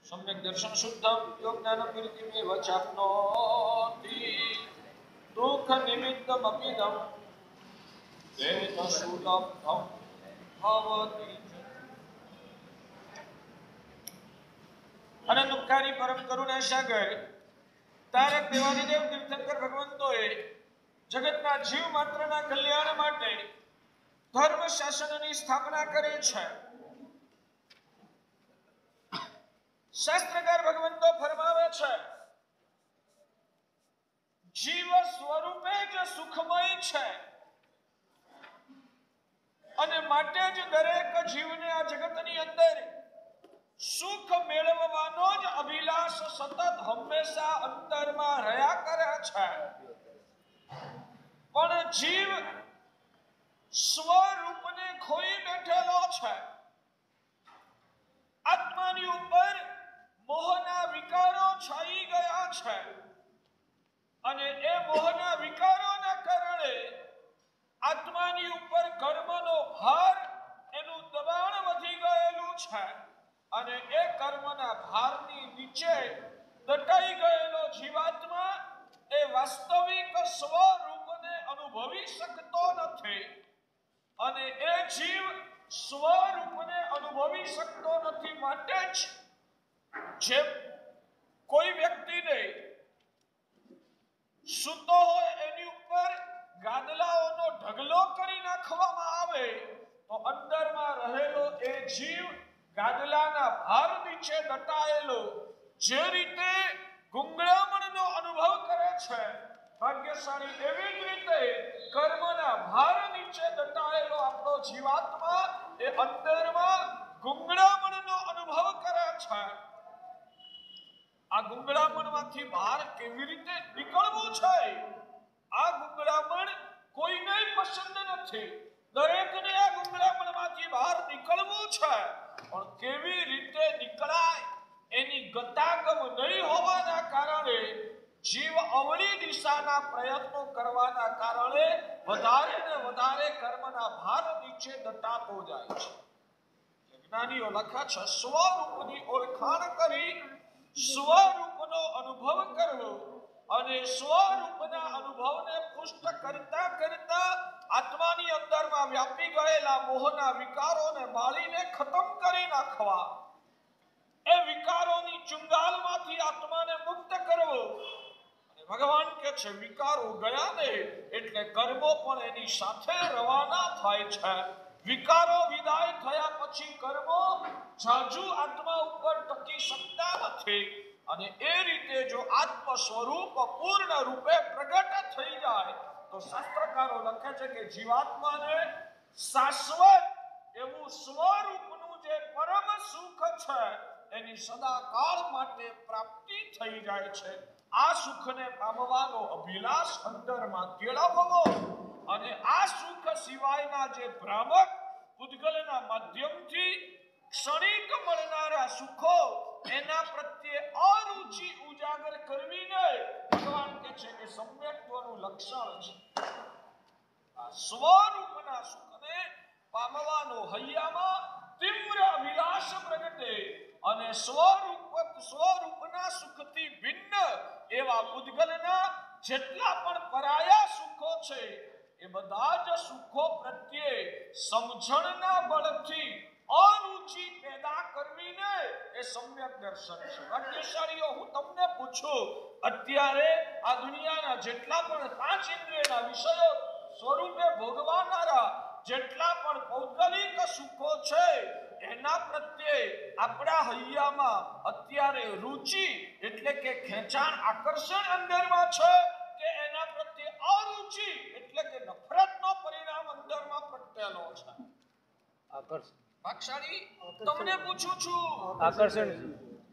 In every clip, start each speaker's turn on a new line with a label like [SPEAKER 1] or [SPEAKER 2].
[SPEAKER 1] सम्यक दर्शन शुद्धम योग ज्ञानम विरतिमेव चाप्नोति दुःख निमित्तमपिदं तेन सुलभं भवति। अनंतकारी परम करुणा सागर तारक देवादिदेव तीर्थंकर भगवंतोए जगतना जीव मात्रना कल्याण माटे धर्म शासननी स्थापना करे छे। शास्त्रकार भगवंतो फरमावे छे जीव स्वरूपे ज सुखमय छे अने माटे ज दरेक जीवने आ जगतनी अंदर सुख मेळवવાનો ज अभिलाष सतत हमेशा अंतरमा रह्या करे छे। पण जीव स्वरूपने खोई बैठेलो छे। आत्मानी उपर मोहना विकारो छाई गया छे अने ए मोहना विकारोना कारणे आत्मानी उपर कर्मनो भार एनु दबाण वधी गयेलुं छे अने ए कर्मना भारनी नीचे दटाई गयेलो जीवात्मा ए वास्तविक स्वरूपने अनुभवी शकतो नथी अने ए जीव स्वरूपने अनुभवी शकतो नथी। माटे ज जे कोई व्यक्ति ने सुतो होय एनी उपर गादलाओनो ढगलो करी नाखवामां आवे तो अंदरमां रहेलो ए जीव गादलाना भार नीचे दटाયેલો जे रीते गुंगळामणनो अनुभव करे छे भाग्यशाળી एवी ज रीते कर्मना भार नीचे दटाયેલો आपणो जीवात्मा ए अंदरमां गुंगळामणनो अनुभव करे छे। आ गुंगळामणमांथी बहार केवी रीते નીકળવું છે? आ गुंगळामण कोઈને પસંદ નથી। દરેકને આ ગુંગળામણમાંથી બહાર નીકળવું છે પણ કેવી રીતે નીકળાય એની ગતાગમ નહીં હોવાના કારણે જીવ અવળી દિશાના પ્રયત્નો કરવાના કારણે વધારે ને વધારે કર્મના ભાર નીચે દટાતો જાય છે। જ્ઞાનીઓ લખે છે સ્વરૂપની ઓળખાણ કરી स्वरूपनो अनुभव करवो अने स्वरूपना अनुभवने पुष्ट करता करता आत्मानी अंदरमां व्यापी गयेला मोहना विकारोने बाळीने खत्म करी नाखवा। ए विकारोनी चुंगालमांथी आत्माने मुक्त करवो। भगवान कहे छे विकारो गया ने एटले कर्मो पण एनी साथे रवाना थाय छे। विकारो विदाय थया पछी कर्मो जाजू आत्मा उपर टकी सकता नथी अने ए रीते जो आत्म स्वरूप पूर्ण रूपे प्रगट थई जाय तो शास्त्रकारो लखे छे के जीवात्माने शाश्वत एवं स्वरूपनुं जे परम सुख छे एनी सदा काल माटे प्राप्ति थई जाय छे। आ सुखने पामવાનો અભિલાષ અંતરમાં કેળવવો અને આ સુખ સિવાયના જે ભ્રામક ઉદ્ગલના માધ્યમથી ક્ષણિક મળનારા સુખો એના પ્રત્યે અરુચિ ઉજાગર કરવી નહીં। ભગવાન કહે છે કે સમ્યક્ત્વનું લક્ષણ છે આ સ્વરૂપના સુખને પામવાનો હૈયામાં તીવ્ર અભિલાષ પ્રગટે અને સ્વરૂપના સુખથી ભિન્ન એવા ઉદ્ગલના જેટલા પણ પરાયા સુખો છે એ બધા જ સુખો પ્રત્યે સમજણના બળથી અરુચિ પેદા કરવી ને એ સમ્યક દર્શન છે। ભાગ્યશાળીઓ હું તમને પૂછું અત્યારે આ દુનિયાના જેટલા પણ પાંચ ઇન્દ્રિયના વિષયો સ્વરૂપે ભોગવાનારા જેટલા પણ પૌદ્ગલિક સુખો છે એના પ્રત્યે આપણા હૈયામાં અત્યારે રુચિ એટલે કે ખેંચાણ આકર્ષણ અંદરમાં છે કે એના પ્રત્યે અરુચિ એટલે કે નફરતનો પરિણામ અંદરમાં પ્રગટેલો છે? આકર્ષણ ભાગશાળી તમને પૂછું છું આકર્ષણ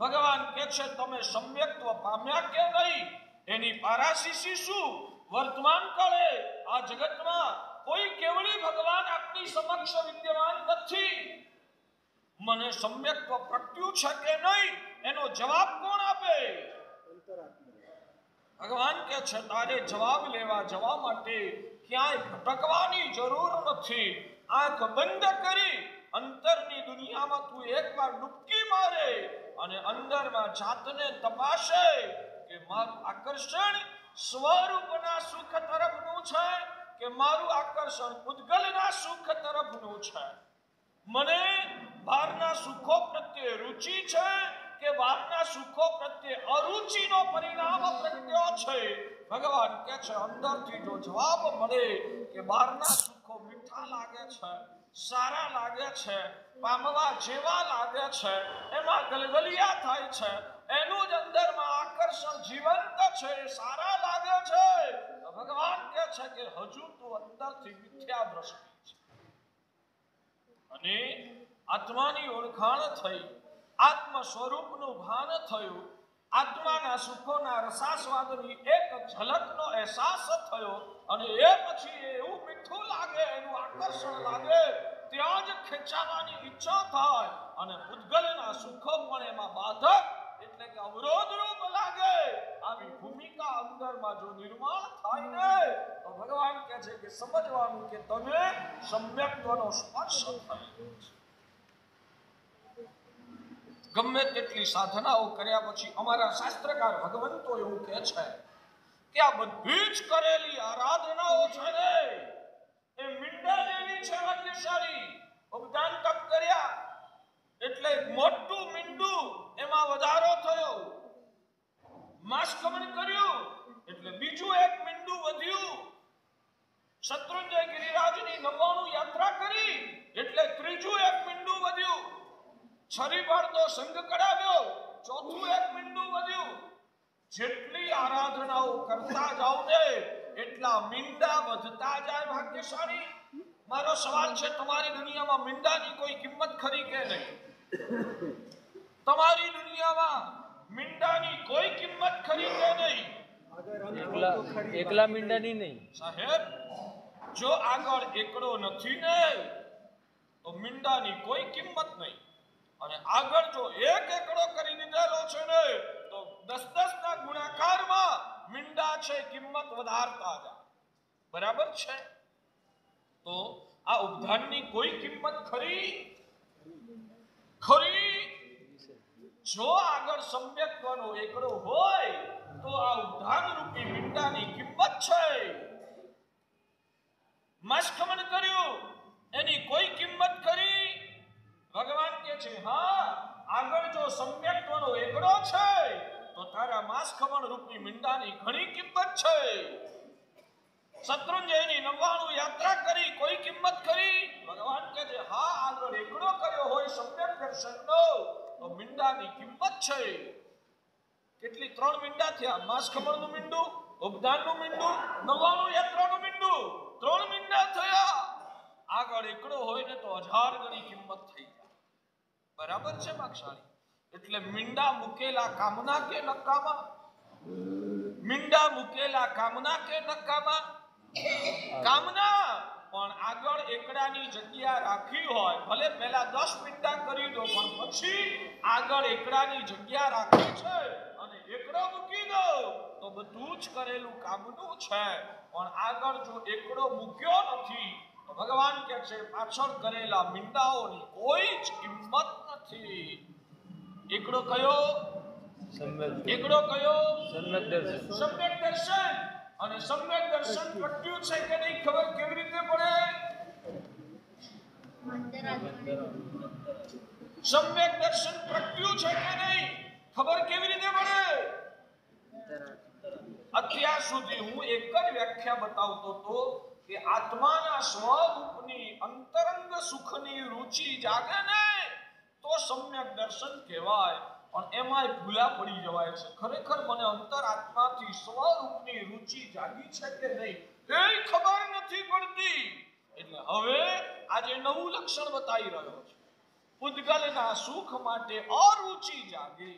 [SPEAKER 1] ભગવાન કહે છે તમે સમ્યક્ત્વ પામ્યા કે નહીં એની પારાશીશી શું? વર્તમાન કાળે આ જગતમાં કોઈ કેવળી ભગવાન આપની સમક્ષ વિદ્યમાન નથી। મને સમ્યક્ત્વ પ્રગટ્યું છે કે નહીં એનો જવાબ કોણ આપે? ભગવાન કહે છે તારે જવાબ લેવા જવા માટે ક્યાંય ભટકવાની જરૂર નથી। આંખ બંધ કરી અંતરની દુનિયામાં તું એકવાર ડૂબકી મારે અને અંદરમાં જાતને તપાસે કે મારું આકર્ષણ સ્વરૂપના સુખ તરફનું છે કે મારું આકર્ષણ ઉદ્ગલના સુખ તરફનું છે. મને બહારના સુખો પ્રત્યે રુચિ છે કે બહારના સુખો પ્રત્યે અરુચિનો પરિણામ પ્રત્યો છે. ભગવાન કહે છે અંદરથી જો જવાબ મળે કે બહારના સુખો મીઠા લાગે છે, સારા લાગે છે, પામવા જેવા લાગે છે, એમાં ગલગલિયા થાય છે, એનું જ અંદરમાં આકર્ષણ જીવંત છે, સારા લાગે છે, તો ભગવાન કહે છે કે હજુ તું અંદરથી મિથ્યા દ્રષ્ટિ છે. અને આત્માની ઓળખાણ થઈ, આત્મ સ્વરૂપનું ભાન થયું, આત્માના સુખોના રસાસ્વાદની એક ઝલકનો અહેસાસ થયો અને એ પછી એવું મીઠું લાગે, એનું આકર્ષણ લાગે, ત્યાં જ ખેંચાવાની ઈચ્છા થાય અને ઉદ્ગલના સુખો પણ એમાં બાધક એટલે કે અવરોધરૂપ લાગે. આવી ભૂમિકા અંદરમાં જો નિર્માણ થાય ને તો ભગવાન કહે છે કે સમજવાનું કે તમે સમ્યક્ત્વનો સ્પર્શ થયો છે. ગમે તેટલી સાધનાઓ કર્યા પછી અમારા શાસ્ત્રકાર ભગવંતો એવું કહે છે કે આ બધી જ કરેલી આરાધનાઓ છે ને એ મીંડા જેવી છે. ભાગ્યશાળી ઉપદાન તપ કર્યા એટલે મોટું મીંડું એમાં વધારો થયો, માસકમન કર્યું એટલે બીજું એક મીંડું વધ્યું, શત્રુંજય ગિરિરાજની 99 યાત્રા કરી એટલે ત્રીજું એક મીંડું વધ્યું, છરી પાડતો સંગ કરાવ્યો, ચોથું એક મીંડું વધ્યું. જેટલી આરાધનાઓ કરતા જાવ ને એટલા મીંડા વધતા જાય. ભાગ્યશાળી મારો સવાલ છે, તમારી દુનિયામાં મીંડાની કોઈ કિંમત ખરી કે નહીં? તમારી દુનિયામાં મીંડાની કોઈ કિંમત ખરી કે નહીં?
[SPEAKER 2] એકલા મીંડાની નહીં
[SPEAKER 1] સાહેબ. જો આગળ એકડો નથી ને તો મીંડાની કોઈ કિંમત નહીં, અને આગળ જો એક એકડો કરી દીધેલો છે ને તો 10-10 ના ગુણાકારમાં મીંડા છે કિંમત વધારતા જાય. બરાબર છે? તો આ ઉપધાનની કોઈ કિંમત ખરી? જો આગળ સમ્યક્ત્વનો એકડો હોય તો આ ઉપધાન રૂપી મીંડાની કિંમત છે. મસ્કમન કર્યું એની કોઈ કિંમત ખરી? ભગવાન કહે છે હા, આગળ જો સમ્યક્ત્વનો એકડો છે તો તારા માસખમણ રૂપી મીંડાની ઘણી કિંમત છે. શત્રુંજયની 99 યાત્રા કરી, કોઈ કિંમત ખરી? ભગવાન કહે છે હા, આગળ એકડો કર્યો હોય સમ્યક દર્શનનો તો મીંડાની કિંમત છે. કેટલી? 3 મીંડા થયા. માસખમણનું મીંડું, ઉપદાનનું મીંડું, 99 યાત્રાનું મીંડું, 3 મીંડા થયા. આગળ એકડો હોય ને તો 1000 ગણી કિંમત થઈ જાય. બરાબર છે માક્ષાણી? એટલે મીંડા મુકેલા કામના કે નકામા? મીંડા મુકેલા કામના કે નકામા? કામના. પણ આગળ એકડાની જગ્યા રાખી હોય, ભલે પહેલા 10 મીંડા કરી દો પણ પછી આગળ એકડાની જગ્યા રાખી છે અને એકડો મૂકી દો તો બધું જ કરેલું કામનું છે. પણ આગળ જો એકડો મૂક્યો નથી તો ભગવાન કહે છે પાછળ કરેલા મીંડાઓની કોઈ જ કિંમત નથી. એકડો કયો? એકડો કયો? સમ્યક દર્શન. અને સમ્યક દર્શન પ્રગટ્યું છે કે નહીં ખબર કેવી રીતે પડે? સમ્યક દર્શન પ્રગટ્યું છે કે નહીં ખબર કેવી રીતે પડે? અત્યાર સુધી હું એક જ વ્યાખ્યા બતાવતો હતો કે આત્માના સ્વરૂપની અંતરંગ સુખની રુચિ જાગે ને તો સમ્યક દર્શન કહેવાય. પણ એમાંય ભૂલા પડી જવાય છે. ખરેખર મને અંતરાત્માથી સ્વરૂપની રુચિ જાગી છે કે નહીં એ ખબર નથી પડતી. એટલે હવે આજે નવું લક્ષણ બતાવી રહ્યો છે. ઉદ્ગલના સુખ માટે અરુચિ જાગે,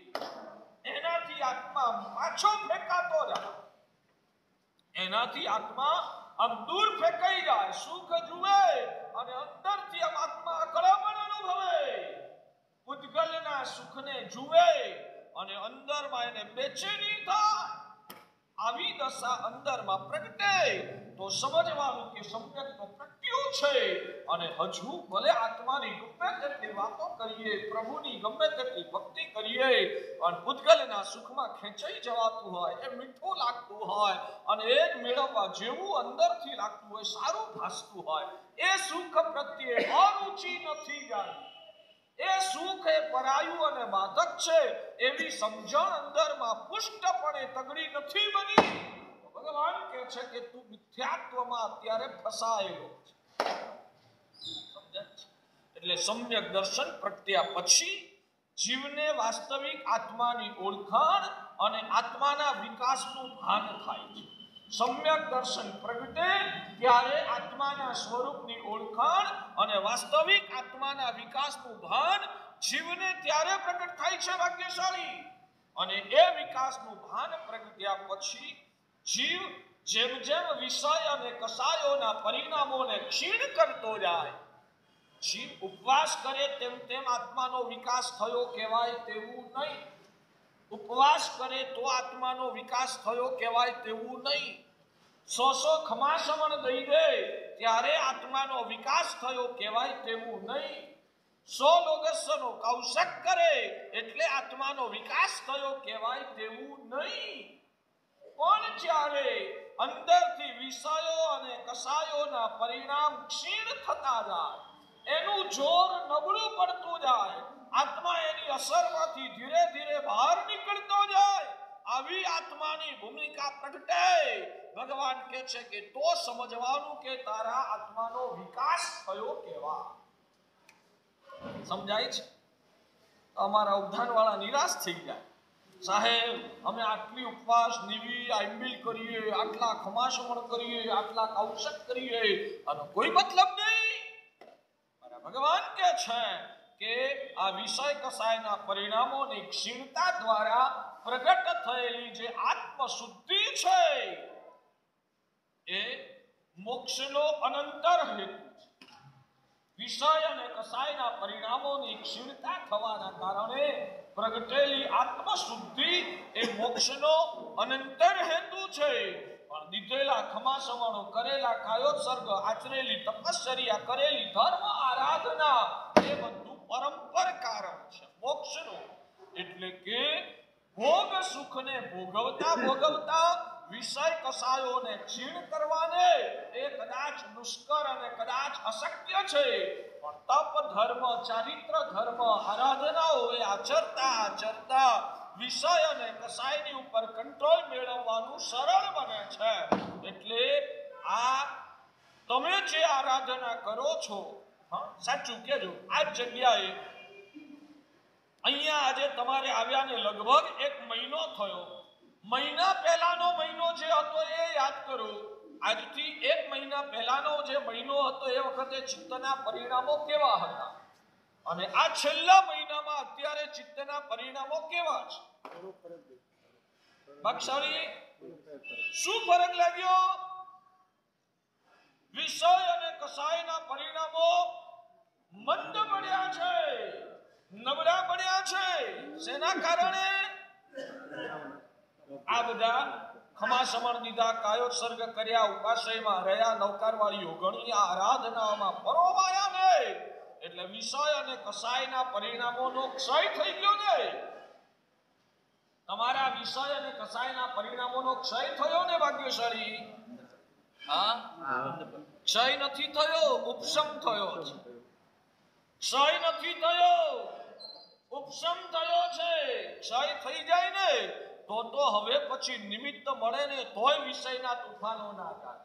[SPEAKER 1] એનાથી આત્મા પાછો ફેંકાતો જાય, એનાથી આત્મા આમ દૂર ફેંકાઈ જાય. સુખ જુએ અને અંદરથી આમ આત્મા અકળામણ અનુભવે. ઉદ્ગલના સુખને જુએ અને અંદરમાં એને બેચેની થાય. આવી દશા અંદરમાં પ્રગટે તો સમજવાનું કે સમ્યક તો પ્રગટ્યું ચૂક્યું છે અને હજુ ભલે આત્માની ગમે તેટલી વાતો કરીએ, પ્રભુની ગમે તેટલી ભક્તિ કરીએ, અને પૂતગલના સુખમાં ખેંચાઈ જવાતું હોય, એ મીઠું લાગતું હોય અને એ જ મેળવવા જેવું અંદરથી લાગતું હોય, સારું ભાસતું હોય, એ સુખ પ્રત્યે અરુચિ નથી જાણવી, એ સુખ એ પરાયું અને બાધક છે એવી સમજણ અંદરમાં પુષ્ટપણે તગડી નથી બની. ભગવાન કહે છે કે તું મિથ્યાત્વમાં અત્યારે ફસાયેલો છે. એટલે સમ્યક દર્શન પ્રગટ્યા પછી જીવને વાસ્તવિક આત્માની ઓળખાણ અને આત્માના વિકાસનું ભાન થાય છે. સમ્યક દર્શન પ્રગટે ત્યારે આત્માના સ્વરૂપની ઓળખાણ અને વાસ્તવિક આત્માના વિકાસનું ભાન જીવને ત્યારે પ્રગટ થાય છે ભાગ્યશાળી. અને એ વિકાસનું ભાન પ્રગટ્યા પછી જીવ જેમ જેમ વિષય અને કસાયોના પરિણામોને ક્ષીણ કરતો જાય, જીવ ઉપવાસ કરે તેમ તેમ આત્માનો વિકાસ થયો કહેવાય તેવું નહીં. ઉપવાસ કરે તો આત્માનો વિકાસ થયો કહેવાય તેવું નહીં. 100 ખમાસમણ દઈ દે ત્યારે આત્માનો વિકાસ થયો કહેવાય તેવું નહીં. 100 લોગસનો કૌશક કરે એટલે આત્માનો વિકાસ થયો કહેવાય તેવું નહીં. પણ જ્યારે અંદરથી વિષયો અને કસાયોના પરિણામ ક્ષીણ થતા જાય, એનું જોર નબળું પડતું જાય, આત્મા એની અસરમાંથી ધીરે ધીરે બહાર નીકળતો જાય, આવી આત્માની ભૂમિકા પ્રગટે. ભગવાન કહે છે કે તો સમજવાનું કે તારા આત્માનો વિકાસ થયો કેવા. સમજાય છે? અમારા ઉદ્ધાન વાળા નિરાશ થઈ જાય, સાહેબ અમે આટલી ઉપવાસ નિવી આંબિલ કરીએ, આટલા ખમાસમણ કરીએ, આટલા કૌશક કરીએ, આનો કોઈ મતલબ નહીં. ભગવાન કહે છે કે આ વિષય કસાયના પરિણામોની ક્ષીણતા દ્વારા પ્રગટ થયેલી જે આત્મશુદ્ધિ છે એ મોક્ષનો અનંતર હેતુ છે. વિષય અને કસાયના પરિણામોની ક્ષીણતા થવાના કારણે પ્રગટેલી આત્મશુદ્ધિ એ મોક્ષનો અનંતર હેતુ છે. પણ દીધેલા ખમાસમણો, કરેલા કાયોત્સર્ગ, આચરેલી તપશ્ચર્યા, કરેલી ધર્મ આરાધના એ બધું પરંપર કારણ છે મોક્ષનું. એટલે કે ભોગ સુખને ભોગવતા ભોગવતા વિષય કસાયોને ક્ષીણ કરવાને એ કદાચ દુષ્કર અને કદાચ અશક્ય છે. પણ તપ ધર્મ, ચારિત્ર ધર્મ, આરાધનાઓ એ આચરતા આચરતા વિષય અને કસાયની ઉપર કંટ્રોલ મેળવવાનું સરળ બને છે. એટલે આ તમે જે આરાધના કરો છો, સાચું કેજો, આ જગ્યાએ અહીંયા આજે તમારે આવ્યાને લગભગ 1 મહિનો થયો. મહિના પહેલાનો મહિનો જે હતો એ યાદ કરો. આજથી 1 મહિના પહેલાનો જે મહિનો હતો એ વખતે ચિત્તના પરિણામો કેવા હતા, અને આ છેલ્લા મહિનામાં અત્યારે ચિત્તના પરિણામો કેવા છે? ભાગશાળી, શું ફરક લાગ્યો? વિષય અને કસાયના પરિણામો મંદ પડ્યા છે, નબળા પડ્યા છે. શેના કારણે? આ બધા ખમાસમણ દીધા, કાયોત્સર્ગ કર્યા, ઉપાશ્રયમાં રહ્યા, નવકારવાળીઓ ગણી, આરાધનામાં પરોવાયા ને એટલે વિષય અને કસાયના પરિણામોનો ક્ષય થઈ ગયો ને. તમારા વિષય અને કસાયના પરિણામોનો ક્ષય થયો ને ભાગ્યશાળી? હા, ક્ષય નથી થયો, ઉપશમ થયો છે. ક્ષય નથી થયો, ઉપશમ થયો છે. ક્ષય થઈ જાય ને તો હવે પછી નિમિત્ત મળે ને તોય વિષયના તોફાનો ના થાય.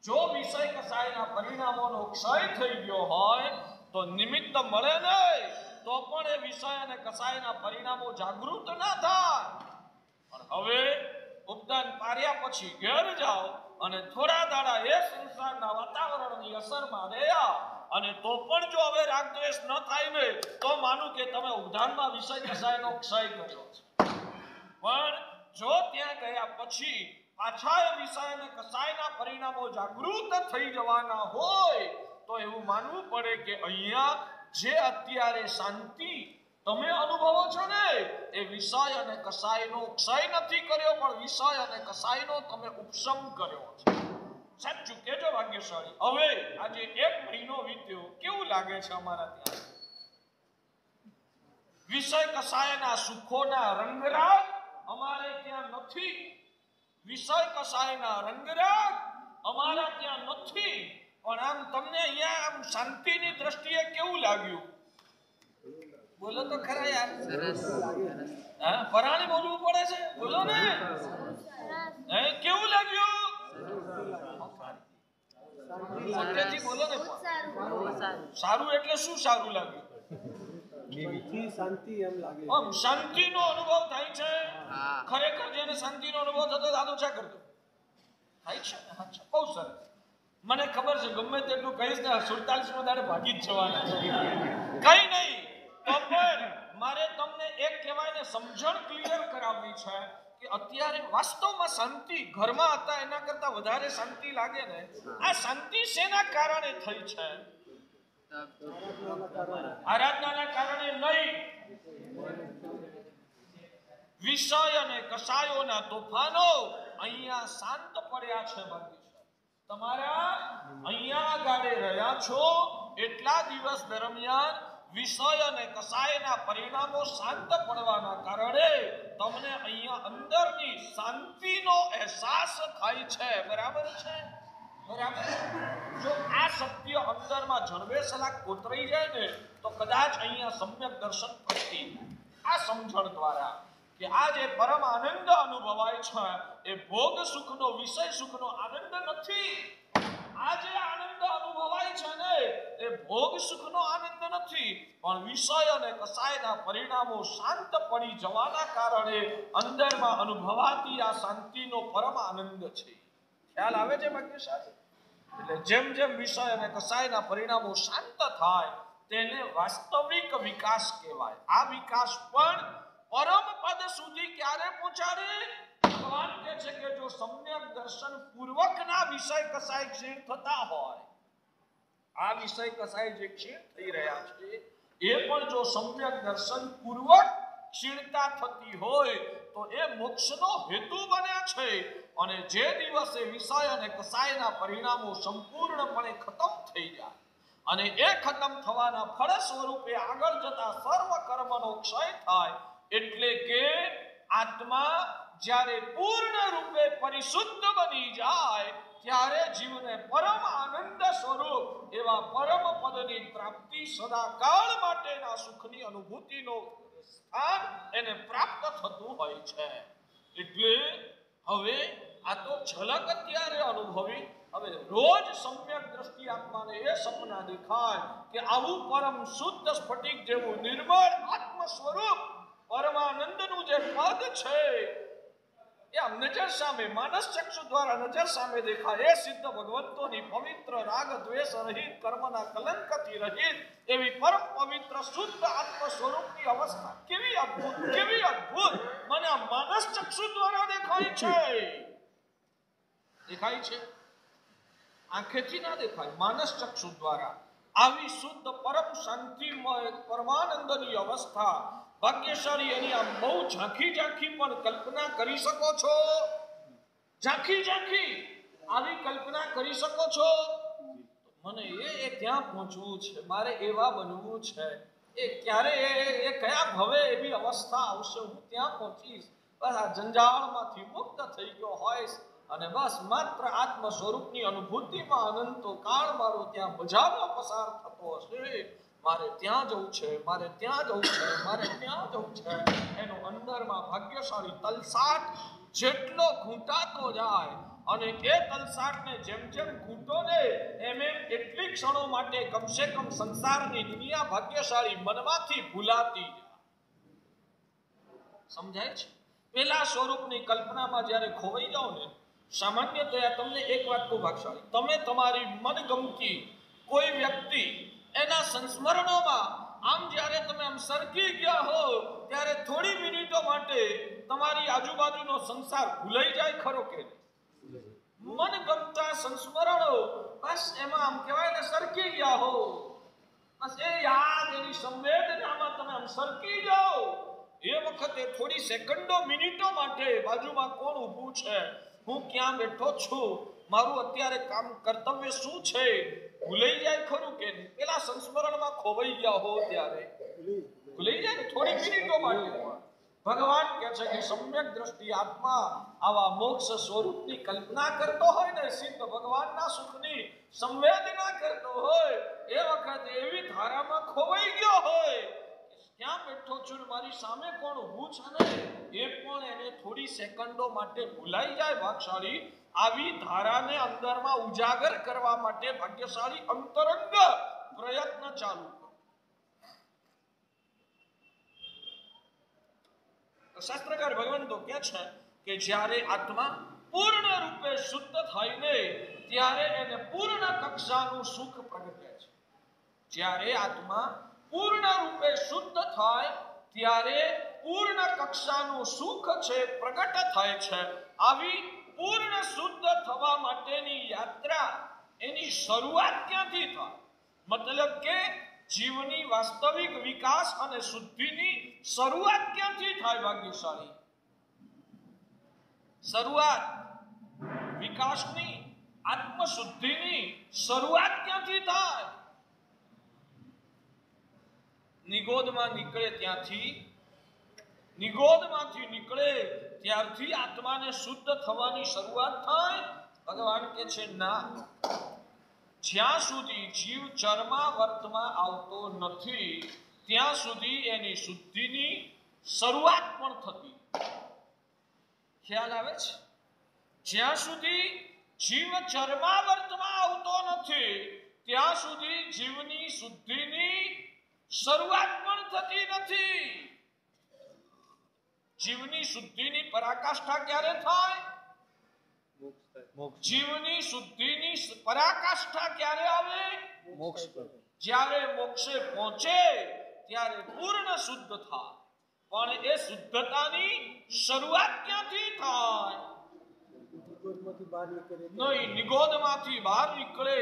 [SPEAKER 1] જો વિષય કસાયના પરિણામોનો ક્ષય થઈ ગયો હોય તો નિમિત્ત મળે ને તો પણ એ વિષય અને કસાયના પરિણામો જાગૃત ના થાય. પણ હવે ઉપદાન પાર્યા પછી ઘેર જાઓ અને થોડા દાડા એ સંસારના વાતાવરણની અસરમાં રહ્યા, અને તો પણ જો હવે રાગદ્વેષ ન થાય ને તો માનું કે તમે ઉદ્ધાનમાં વિષય કસાયનો ક્ષય કર્યો છે. પણ જો ત્યાં ગયા પછી પાછા એ વિષય અને કસાયના પરિણામો જાગૃત થઈ જવાના હોય તો એવું માનવું પડે કે અહીંયા જે અત્યારે શાંતિ તમે અનુભવો છો ને એ વિષય અને કસાયનો ક્ષય નથી કર્યો, પણ વિષય અને કસાયનો તમે ઉપશમ કર્યો છે. સાચું કેજો ભાગ્યશાળી. હવે આજે 1 મહિનો વીત્યો, કેવું લાગે છે અમારા ત્યાં? વિષય કસાયના સુખોના રંગરાગ અમારે ત્યાં નથી. વિષય કસાયના રંગરાગ અમારા ત્યાં નથી. પણ આમ તમને અહીંયા આમ શાંતિની દ્રષ્ટિએ કેવું લાગ્યું? બોલો તો ખરા યાર. હા, પરાણી બોલવું પડે છે, બોલો ને. કેવું લાગ્યું? મોટેથી બોલો ને. સારું એટલે શું સારું લાગ્યું? શાંતિનો અનુભવ થાય છે. ખરેખર જેને શાંતિનો અનુભવ થતો દાદો ચા કરતો થાય છે. બહુ સરસ. મને ખબર છે ગમે તેટલું કહીશ ને 47મો દાડે ભાગી જ જવાના છે. કઈ નહીં તો પણ મારે તમને એક કહેવાય ને સમજણ ક્લિયર કરાવવી છે કે અત્યારે વાસ્તવમાં શાંતિ ઘરમાં હતા એના કરતા વધારે શાંતિ લાગે ને. આ શાંતિ શેના કારણે થઈ છે? આરાધનાના કારણે નહીં. વિષય અને કસાયોના તોફાનો અહીંયા શાંત પડ્યા છે. તમારા અહીંયા ગાડે રહ્યા છો એટલા દિવસ દરમિયાન વિષય અને કસાયના પરિણામો શાંત પડવાના કારણે તમને અહીંયા અંદરની શાંતિનો અહેસાસ થાય છે. બરાબર છે? બરાબર. જો આ સત્ય અંદરમાં જળબેસલા કોતરાઈ જાય ને તો કદાચ અહીંયા સમ્યક દર્શન પ્રગટી. આ સમજણ દ્વારા કે આ જે પરમ આનંદ અનુભવાય છે એ ભોગ સુખનો વિષય સુખનો આનંદ નથી. આ જે આનંદ અનુભવાય છે ને એ ભોગ સુખનો આનંદ નથી, પણ વિષય અને કસાયના પરિણામો શાંત પડી જવાના કારણે અંદરમાં અનુભવાતી આ શાંતિનો પરમ આનંદ છે. ખ્યાલ આવે છે ભાગ્યશાળી? એટલે જેમ જેમ વિષય અને કસાયના પરિણામો શાંત થાય તેને વાસ્તવિક વિકાસ કહેવાય. આ વિકાસ પણ પરમ પદ સુધી ક્યારે પહોંચાડે? ભગવાન કહે છે કે જો સમ્યક દર્શન પૂર્વકના વિષય કસાય ક્ષીણ થતા હોય, આ વિષય કસાય જે ક્ષીણ થઈ રહ્યા છે એ પણ જો સમ્યક દર્શન પૂર્વક ક્ષીણતા થતી હોય તો એ મોક્ષનો હેતુ બને છે. અને જે દિવસે વિષય અને કસાયના પરિણામો સંપૂર્ણપણે ખતમ થઈ જાય અને એ ખતમ થવાના ફળ સ્વરૂપે આગળ જતા સર્વ કર્મનો ક્ષય થાય, એટલે કે આત્મા જ્યારે પૂર્ણ રૂપે પરિશુદ્ધ બની જાય ત્યારે જીવને પરમ આનંદ સ્વરૂપ એવા પરમ પદની પ્રાપ્તિ સદાકાળ માટેના સુખની અનુભૂતિનો સ્થાન એને પ્રાપ્ત થતું હોય છે. એટલે હવે આ તો ઝલક અત્યારે અનુભવી. હવે રોજ સમ્યક દ્રષ્ટિ આત્માને એ સપના દેખાય કે આવું પરમ શુદ્ધ સ્ફટિક જેવું નિર્મળ આત્મ સ્વરૂપ પરમાનંદનું જે પદ છે એ આમ નજર સામે માનસ ચક્ષુ દ્વારા નજર સામે દેખાય. એ સિદ્ધ ભગવંતોની પવિત્ર રાગ દ્વેષ રહિત કર્મના કલંકથી રહિત એવી પરમ પવિત્ર શુદ્ધ આત્મ સ્વરૂપની અવસ્થા કેવી અદ્ભુત, કેવી અદ્ભુત મને આ માનસ ચક્ષુ દ્વારા દેખાય છે. દેખાય છે, આંખેથી ના દેખાય, માનસ ચક્ષુ દ્વારા આવી શુદ્ધ પરમ શાંતિમય પરમાનંદની અવસ્થા ભાગ્યશાળી એની આમ બહુ ઝાંખી ઝાંખી પણ કલ્પના કરી શકો છો. ઝાંખી ઝાંખી આવી કલ્પના કરી શકો છો. મને એ ત્યાં પહોંચવું છે, મારે એવા બનવું છે. એ ક્યારે એ કયા ભવે એવી અવસ્થા આવશે હું ત્યાં પહોંચીશ. બસ આ જંજાળમાંથી મુક્ત થઈ ગયો હોઈશ અને બસ માત્ર આત્મ સ્વરૂપની અનુભૂતિમાં અનંતો કાળ મારો ત્યાં મજામાં પસાર થતો હશે. મારે ત્યાં જવું છે, મારે ત્યાં જવું છે, મારે ત્યાં જવું છે. એનો અંદરમાં ભાગ્યશાળી તલસાટ જેટલો ઘૂંટાતો જાય અને એ તલસાટને જેમ જેમ ઘૂંટો ને એમ એમ કેટલીક ક્ષણો માટે કમસે કમ સંસારની દુનિયા ભાગ્યશાળી મનમાંથી ભૂલાતી જાય. સમજાય છે? પેલા સ્વરૂપની કલ્પનામાં જ્યારે ખોવાઈ જાઓ ને, સામાન્યતયા તમને એક વાત કહું ભાગ્યશાળી, તમે તમારી મનગમતી કોઈ વ્યક્તિ એના સંસ્મરણોમાં આમ જ્યારે તમે આમ સરકી ગયા હો ત્યારે થોડી મિનિટો માટે તમારી આજુબાજુનો સંસાર ભૂલાઈ જાય ખરો કે? મનગમતા સંસ્મરણો બસ એમાં આમ કહેવાય ને સરકી ગયા હો, બસ એ યાદ એની સંવેદનામાં તમે આમ સરકી જાઓ. એ વખતે થોડી સેકન્ડો મિનિટો માટે બાજુમાં કોણ ઊભું છે, હું ક્યાં બેઠો છું, મારું અત્યારે કામ કર્તવ્ય શું છે ભૂલાઈ જાય ખરું કે નહીં? પેલા સંસ્મરણમાં ખોવાઈ ગયા હો ત્યારે ભૂલાઈ જાય ને થોડી મિનિટો માટે ભગવાન કહે છે કે સમ્યક દ્રષ્ટિ આત્મા આવા મોક્ષ સ્વરૂપની કલ્પના કરતો હોય ને, સિદ્ધ ભગવાનના સુખની સંવેદના કરતો હોય, એ વખતે એવી ધારામાં ખોવાઈ ગયો હોય ક્યાં બેઠો છું મારી સામે કોણ ઊભું છે ને એ પણ એને થોડી સેકન્ડો માટે ભૂલાઈ જાય ભાગ્યશાળી. આવી ધારાને અંદરમાં ઉજાગર કરવા માટે ભાગ્યશાળી અંતરંગ પ્રયત્ન ચાલુ કરો. શાસ્ત્રકાર ભગવંતો કહે છે કે જ્યારે આત્મા પૂર્ણ રૂપે શુદ્ધ થાય ને ત્યારે એને પૂર્ણ કક્ષાનું સુખ પ્રગટે છે. જ્યારે આત્મા પૂર્ણ રૂપે શુદ્ધ થાય ત્યારે પૂર્ણ કક્ષાનું સુખ છે પ્રગટ થાય છે. આવી પૂર્ણ શુદ્ધ થવા માટેની યાત્રા એની શરૂઆત ક્યાંથી થાય? મતલબ કે જીવની વાસ્તવિક વિકાસ અને શુદ્ધિની શરૂઆત ક્યાંથી થાય ભાગ્યશાળી? શરૂઆત વિકાસની આત્મશુદ્ધિની શરૂઆત ક્યાંથી થાય? નિગોદમાં નીકળે ત્યાંથી, નિગોદમાંથી નીકળે ત્યારથી આત્માને શુદ્ધ થવાની શરૂઆત થાય? ભગવાન કહે છે ના, જ્યાં સુધી જીવ ચર્માવર્તમાં આવતો નથી ત્યાં સુધી એની શુદ્ધિની શરૂઆત પણ થતી. ખ્યાલ આવે છે? જ્યાં સુધી જીવ ચર્માવર્તમાં આવતો નથી ત્યાં સુધી જીવની શુદ્ધિની શરૂઆત પણ થતી નથી. જીવની શુદ્ધિની પરાકાષ્ઠા ક્યારે થાય? જીવની શુદ્ધિની પરાકાષ્ઠા ક્યારે આવે?
[SPEAKER 2] મોક્ષ પર.
[SPEAKER 1] જ્યારે મોક્ષે પહોંચે ત્યારે પૂર્ણ શુદ્ધ થાય. પણ એ શુદ્ધતાની શરૂઆત ક્યાંથી થાય? નહીં, નિગોદમાંથી બહાર નીકળે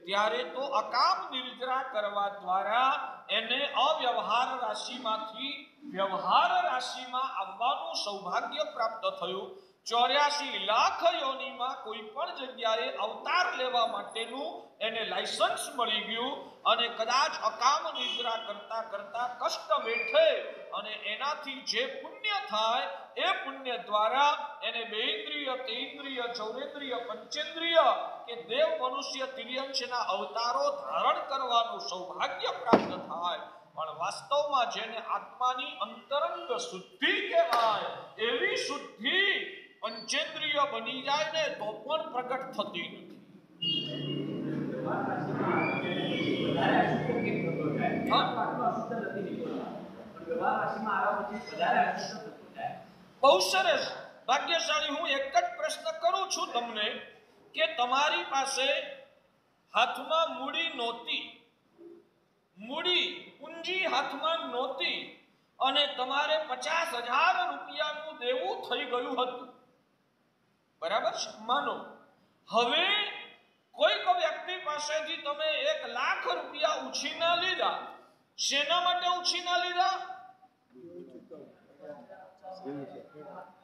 [SPEAKER 1] ત્યારે તો અકામ નિર્જરા કરવા દ્વારા એને અવ્યવહાર રાશિમાંથી વ્યવહાર રાશિમાં આવવાનું સૌભાગ્ય પ્રાપ્ત થયું. 84 લાખ યોનિમાં કોઈ પણ જગ્યાએ અવતાર લેવા માટેનું એને લાયસન્સ મળી ગયું અને કદાચ અકામ નિદ્રા કરતા કરતા કષ્ટ વેઠે અને એનાથી જે પુણ્ય થાય એ પુણ્ય દ્વારા એને બેન્દ્રિય, તેન્દ્રિય, ચૌરેન્દ્રિય, પંચેન્દ્રિય કે દેવ, મનુષ્ય, તિર્યંશના અવતારો ધારણ કરવાનું સૌભાગ્ય પ્રાપ્ત થાય. પણ વાસ્તવમાં જેને આત્માની અંતરંગ શુદ્ધિ કહેવાય એવી શુદ્ધિ પંચેન્દ્રિય બની જાય ને તો પણ પ્રગટ થતી નથી. બહુ સરસ. ભાગ્યશાળી, હું એક જ પ્રશ્ન કરું છું તમને કે તમારી પાસે હાથમાં મૂડી નહોતી, મૂડી પૂંજી હાથમાં નહોતી અને તમારે 50,000 રૂપિયાનું દેવું થઈ ગયું હતું, બરાબર છે? માનો હવે કોઈક વ્યક્તિ પાસેથી તમે 1 લાખ રૂપિયા ઉછીના લીધા. શેના માટે ઉછીના લીધા?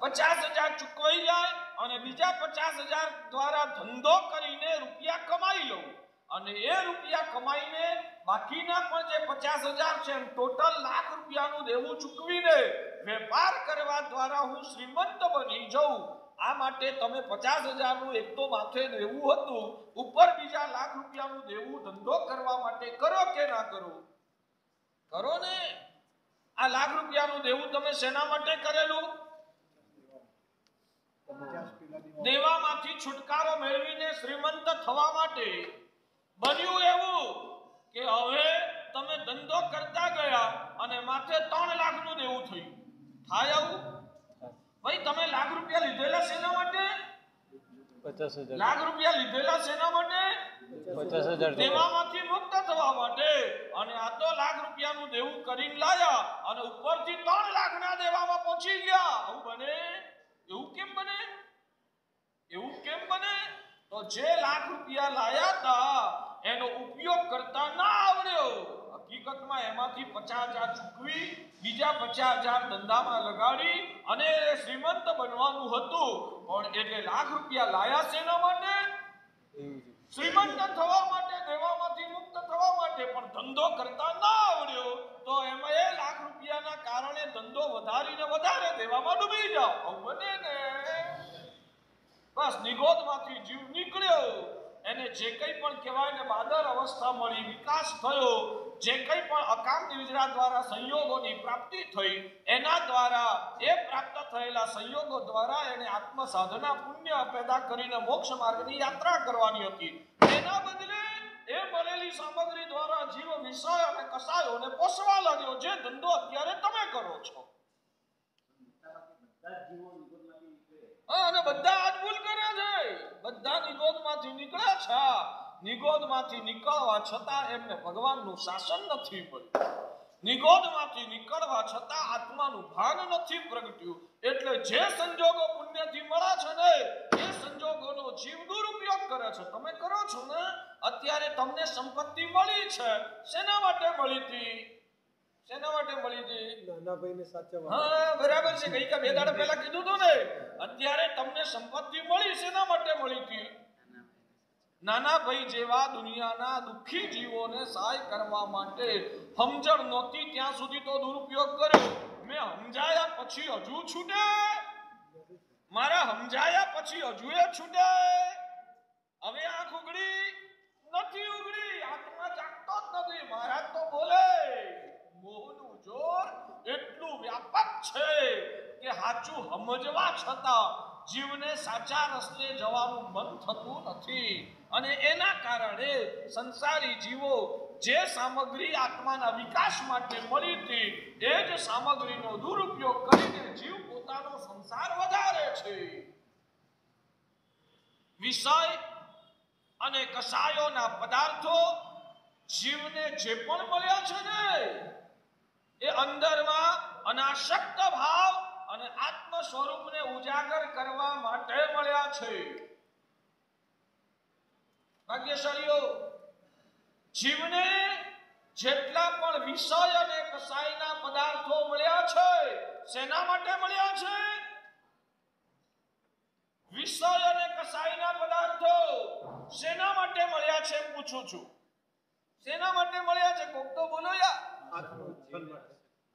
[SPEAKER 1] 50,000 ચૂકવાઈ જાય અને બીજા 50,000 દ્વારા ધંધો કરીને રૂપિયા કમાઈ લો અને એ રૂપિયા કમાઈને બાકીના પણ જે 50,000 છે ટોટલ લાખ રૂપિયાનું દેવું ચૂકવીને વેપાર કરવા દ્વારા હું શ્રીમંત બની જાઉં. આ માટે તમે 50,000 નું એક તો માથે દેવું હતું, ઉપર બીજા લાખ રૂપિયાનું દેવું ધંધો કરવા માટે કરો કે ના કરો? કરો ને. આ લાખ રૂપિયાનું દેવું તમે શેના માટે કરેલું? દેવામાંથી છુટકારો મેળવીને શ્રીમંત થવા માટે. બન્યું એવું કે હવે તમે ધંધો કરતા ગયા અને માથે 3 લાખનું દેવું થયું. થાય આવું? ભાઈ તમે લાખ રૂપિયા લીધેલા શેના માટે?
[SPEAKER 2] 50,000.
[SPEAKER 1] લાખ રૂપિયા લીધેલા શેના માટે?
[SPEAKER 2] 50,000
[SPEAKER 1] દેવામાંથી મુક્ત થવા માટે. અને આ તો લાખ રૂપિયાનું દેવું કરીને લાયા અને ઉપરથી 3 લાખના દેવામાં પહોંચી ગયા. આવું બને? એવું કેમ બને? એવું કેમ બને? તો જે લાખ રૂપિયા લાયા હતા એનો ઉપયોગ કરતા ના આવડ્યો. હકીકતમાં એમાંથી 50,000 ચૂકવી બીજા 50,000 ધંધામાં લગાડી અને શ્રીમંત બનવાનું હતું. પણ એટલે લાખ રૂપિયા લાયા શેના માટે? શ્રીમંત થવા માટે, દેવામાંથી મુક્ત થવા માટે, પણ ધંધો કરતા ના આવડ્યો તો એમાં એ લાખ રૂપિયાના કારણે ધંધો વધારીને વધારે દેવામાં ડૂબી જાઓ. આવું બને ને? બસ નિગોદમાંથી જીવ નીકળ્યો, એને જે કંઈ પણ કહેવાય ને બાદર અવસ્થા મળી, વિકાસ થયો, જે કંઈ પણ અકામ નિર્જરા દ્વારા સંયોગોની પ્રાપ્તિ થઈ, એના દ્વારા એ પ્રાપ્ત થયેલા સંયોગો દ્વારા એને આત્મ સાધના પુણ્ય પેદા કરીને મોક્ષ માર્ગની યાત્રા કરવાની હતી. એના બદલે એ મળેલી સામગ્રી દ્વારા જીવ વિષય અને કસાયોને પોષવા લાગ્યો, જે ધંધો અત્યારે તમે કરો છો. અને બધા આ જ ભૂલ કરે છે. બધા નિગોદમાંથી નીકળે છે. નિગોદમાંથી નીકળવા છતાં એમને ભગવાનનું શાસન નથી મળ્યું. નિગોદમાંથી નીકળવા છતાં આત્માનું ભાન નથી પ્રગટ્યું. એટલે જે સંજોગો પુણ્યથી મળે છે ને, એ સંજોગોનો જીવ દુરુપયોગ કરે છે. તમે કરો છો ને? અત્યારે તમને સંપત્તિ મળી છે, શેના માટે મળી હતી? શેના માટે મળી હતી? નાના ભાઈને સાચવવા. હા, બરાબર છે. ગઈકા 2 દાડા પહેલા કીધું હતું ને. અત્યારે તમને સંપત્તિ મળી, શેના માટે મળી હતી? નાના ભાઈ જેવા દુનિયાના દુઃખી જીવોને સહાય કરવા માટે. સમજણ નહોતી ત્યાં સુધી તો દુરુપયોગ કર્યો. મેં સમજાયા પછી હજુ છૂટે? મારા સમજાયા પછી હજુ એ છૂટે? હવે આંખ ઉઘડી નથી ઉઘડી, આત્મા જાગતો જ નથી. મહારાજ તો બોલે, મોહનું જોર એટલું વ્યાપક છે કે સાચું સમજવા છતાં જીવને સાચા રસ્તે જવાનું મન થતું નથી. અને એના કારણે સંસારી જીવો જે સામગ્રી આત્માના વિકાસ માટે મળી હતી, એ જ સામગ્રીનો દુરુપયોગ કરીને જીવ પોતાનો સંસાર વધારે છે. વિષય અને કસાયોના પદાર્થો જીવને જે પણ મળ્યા છે ને, એ અંદરમાં અનાસક્ત ભાવ અને આત્મ સ્વરૂપને ઉજાગર કરવા માટે મળ્યા છે. ભાગ્યશાળીઓ, જીવને જેટલા પણ વિષય અને કસાયના પદાર્થો મળ્યા છે, શેના માટે મળ્યા છે? વિષય અને કસાયના પદાર્થો શેના માટે મળ્યા છે પૂછું છું. શેના માટે મળ્યા છે? કોક તો બોલો યાર.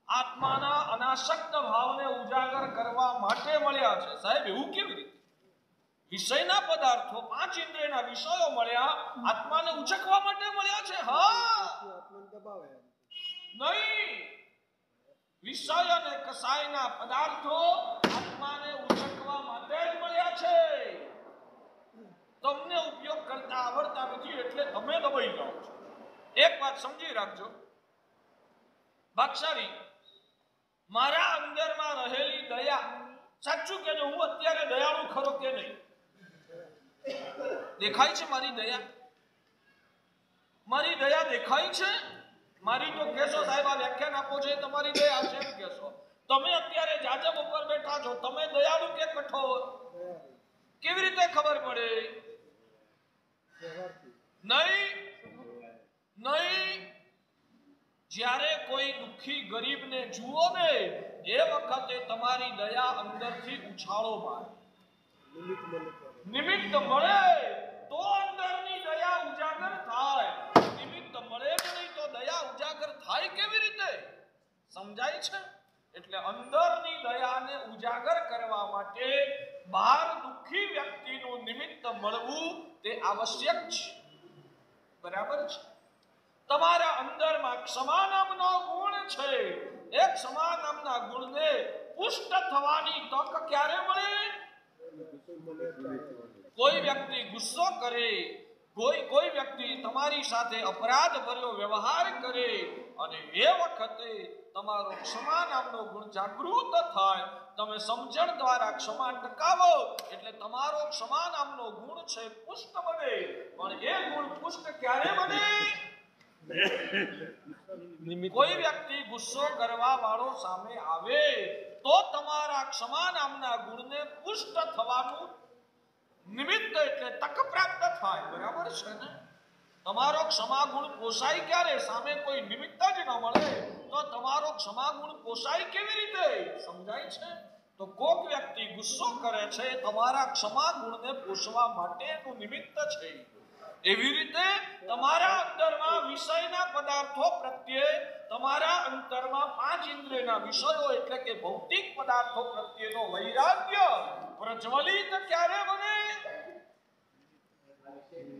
[SPEAKER 1] આત્માના અનાસક્ત ભાવને ઉજાગર કરવા માટે મળ્યા છે. સાહેબ, એવું કેવી રીતે? વિષયના પદાર્થો, 5 ઇન્દ્રિયના વિષયો મળ્યા, આત્માને ઉચકવા માટે મળ્યા છે? હા, નહીં. વિષય અને કસાયના પદાર્થો આત્માને ઉચકવા માટે જ મળ્યા છે. તમને ઉપયોગ કરતા આવડતા નથી એટલે તમે દબાઈ જાઓ છો. એક વાત સમજી રાખજો ભાગશાળી, મારા અંદરમાં રહેલી દયા, સાચું કહેજો, હું અત્યારે દયાળુ ખરો કે નહીં? દેખાય છે મારી દયા? મારી દયા દેખાય છે? મારી તો કહેશો સાહેબ આ વ્યાખ્યાન આપો છો એ તમારી દયા છે એમ કહેશો. તમે અત્યારે જાજમ ઉપર બેઠા છો, તમે દયાળુ કે કઠોર? કેવી રીતે ખબર પડે? નહીં. જ્યારે કોઈ દુઃખી ગરીબને જુઓ ને, એ વખતે તમારી દયા અંદરથી ઉછાળો મારે. નિમિત્ત મળે તો અંદરની દયા ઉજાગર થાય. નિમિત્ત મળે જ નહીં તો દયા ઉજાગર થાય કેવી રીતે? સમજાય છે? એટલે અંદરની દયાને ઉજાગર કરવા માટે બહાર દુઃખી વ્યક્તિનું નિમિત્ત મળવું તે આવશ્યક છે. બરાબર છે? તમારા અંદરમાં ક્ષમા નામનો ગુણ છે. એ ક્ષમા નામના ગુણને પુષ્ટ થવાની તક ક્યારે મળે? કોઈ વ્યક્તિ ગુસ્સો કરે, કોઈ વ્યક્તિ તમારી સાથે અપરાધ ભર્યો વ્યવહાર કરે અને એ વખતે તમારો ક્ષમા નામનો ગુણ જાગૃત થાય, તમે સમજણ દ્વારા ક્ષમા ટકાવો એટલે તમારો ક્ષમા નામનો ગુણ છે પુષ્ટ બને. પણ એ ગુણ પુષ્ટ ક્યારે બને? કોઈ વ્યક્તિ ગુસ્સો કરવા વાળો સામે આવે તો તમારા ક્ષમા નામના ગુણને પુષ્ટ થવાનું નિમિત્ત એટલે તક પ્રાપ્ત થાય. બરાબર છે ને? તમારો ક્ષમા ગુણ પોસાય ક્યારે? સામે કોઈ નિમિત્ત જ ન મળે તો તમારો ક્ષમા ગુણ પોસાય કેવી રીતે? સમજાય છે? તો કોક વ્યક્તિ ગુસ્સો કરે છે તમારા ક્ષમા ગુણને પોષવા માટેનું નિમિત્ત છે. એવી રીતે તમારા અંતરમાં વિષયના પદાર્થો પ્રત્યે તમારા અંતરમાં પાંચ ઇન્દ્રિયના વિષયો એટલે કે ભૌતિક પદાર્થો પ્રત્યેનો વૈરાગ્ય પ્રજ્વલિત ક્યારે બને?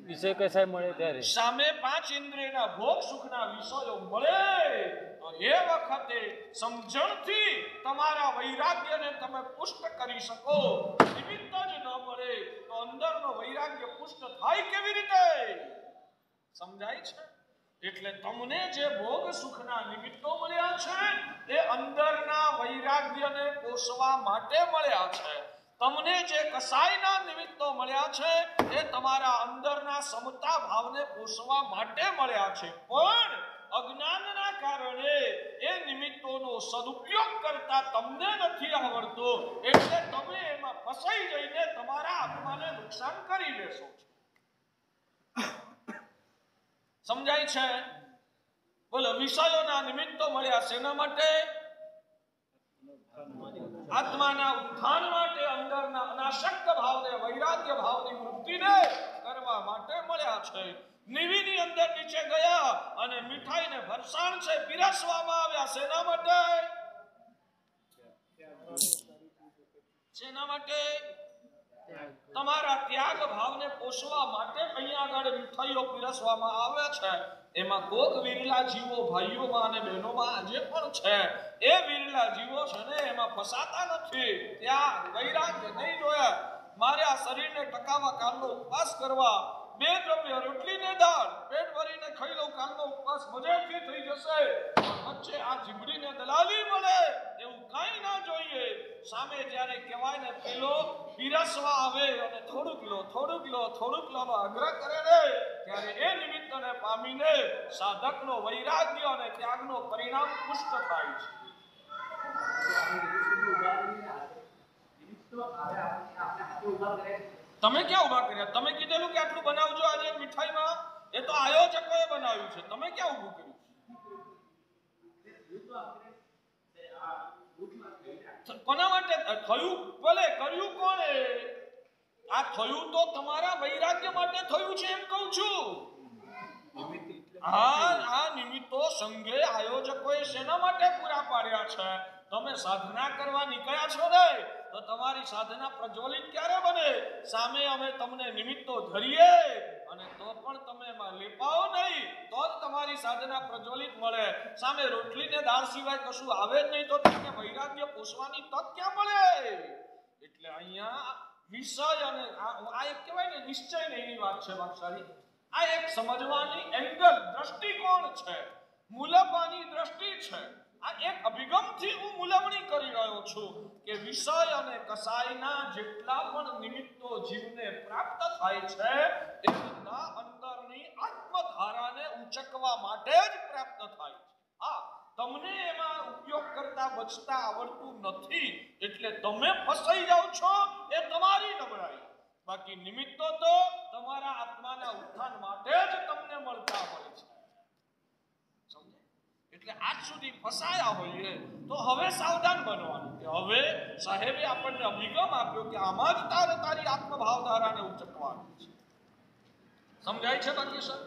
[SPEAKER 2] વિષય કસાય મળે ત્યારે.
[SPEAKER 1] સામે પાંચ ઇન્દ્રિયના ભોગ સુખના વિષયો મળે તો એ વખતે સમજણથી તમારા વૈરાગ્યને તમે પુષ્ટ કરી શકો. નિમિત્ત જ ન મળે તો અંદરનો વૈરાગ્ય પુષ્ટ થાય કેવી રીતે? સમજાય છે? એટલે તમને જે ભોગ સુખના નિમિત્તો મળ્યા છે એ અંદરના વૈરાગ્યને પોષવા માટે મળ્યા છે. તમને જે કસાયના નિમિત્તો મળ્યા છે એ તમારા અંદરના સમતા ભાવને પોષવા માટે મળ્યા છે. પણ અજ્ઞાનના કારણે એ નિમિત્તોનો સદુપયોગ કરતા તમને નથી આવડતો એટલે તમે એમાં ફસાઈ જઈને તમારા આત્માને નુકસાન કરી લેશો. સમજાય છે? બોલો, વિષયોના નિમિત્તો મળ્યા શેના માટે? આત્માના ઉત્થાન માટે, અંદરના અનાસક્ત ભાવને વૈરાગ્ય ભાવની વૃદ્ધિને કરવા માટે મળ્યા છે. નિવીની અંદર નીચે ગયા અને મીઠાઈને ફરસાણ છે પીરસવામાં આવ્યા શેના માટે? શેના માટે? તમારા ત્યાગ ભાવને પોષવા માટે અહીંયા આગળ મીઠાઈઓ પીરસવામાં આવે છે. એમાં કોક વિરલા જીવો ભાઈઓમાં અને બહેનોમાં આજે પણ છે. એ વિરલા જીવો છે ને એમાં ફસાતા નથી. ત્યાં વૈરાગ્ય નહીં જોયા. મારે આ શરીરને ટકાવવા કાલનો ઉપવાસ કરવા, 2 દ્રવ્ય રોટલી ને દાળ પેટ ભરીને ખાઈ લઉં, કાલનો ઉપવાસ મજાથી થઈ જશે. વચ્ચે આ જીભડીને દલાલી મળે એવું કાંઈ ના જોઈએ. સામે જ્યારે કહેવાય ને પેલો પીરસવા આવે અને થોડુંક લો આગ્રહ કરે ને ત્યારે એ નિમિત્તને પામીને સાધકનો વૈરાગ્ય અને ત્યાગનો પરિણામ પુષ્ટ થાય છે. તમે ક્યાં ઉભા કર્યા? તમે કીધેલું કે આટલું બનાવજો આજે મીઠાઈમાં, એ તો આયોજકોએ બનાવ્યું છે. તમે ક્યાં ઊભું કર્યું? કોના માટે થયું? ભલે કર્યું કોણે? આ થયું તો તમારા વૈરાગ્ય માટે થયું છે એમ કહું છું. આ નિમિત્તો સંઘે આયોજકોએ શેના માટે પૂરા પાડ્યા છે? તમે સાધના કરવા નીકળ્યા છો ને તો તમારી સાધના પ્રજ્વલિત ક્યારે બને? સામે અમે તમને નિમિત્તો ધરીએ અને તો પણ તમે એમાં લેપાઓ નહીં તો જ તમારી સાધના પ્રજ્વલિત મળે. સામે રોટલી ને દાળ સિવાય કશું આવે જ નહીં તો તમને વૈરાગ્ય પોષવાની તક ક્યાં મળે? એટલે અહીંયા વિષય અને આ એક કહેવાય ને નિશ્ચય એની વાત છે વાકશાળી. આ એક સમજવાની એંગલ દ્રષ્ટિકોણ છે, મૂલવાની દ્રષ્ટિ છે. આ એક અભિગમથી હું મૂલવણી કરી રહ્યો છું કે વિષય અને કસાયના જેટલા પણ નિમિત્તો જીવને પ્રાપ્ત થાય છે એ બધા અંદરની આત્મધારાને ઉચકવા માટે જ પ્રાપ્ત થાય છે. તમને એમાં ઉપયોગ કરતા બચતા આવડતું નથી એટલે તમે ફસાઈ જાઓ છો. એ તમારી નબળાઈ. બાકી નિમિત્તો તો તમારા આત્માના ઉત્થાન માટે જ તમને મળતા હોય છે. એટલે આજ સુધી ફસાયા હોઈએ તો હવે સાવધાન બનવાનું કે હવે સાહેબે આપણને અભિગમ આપ્યો કે આમાં જ તારી આત્મભાવધારાને ઉચકવાનું છે. સમજાય છે બાકી સર?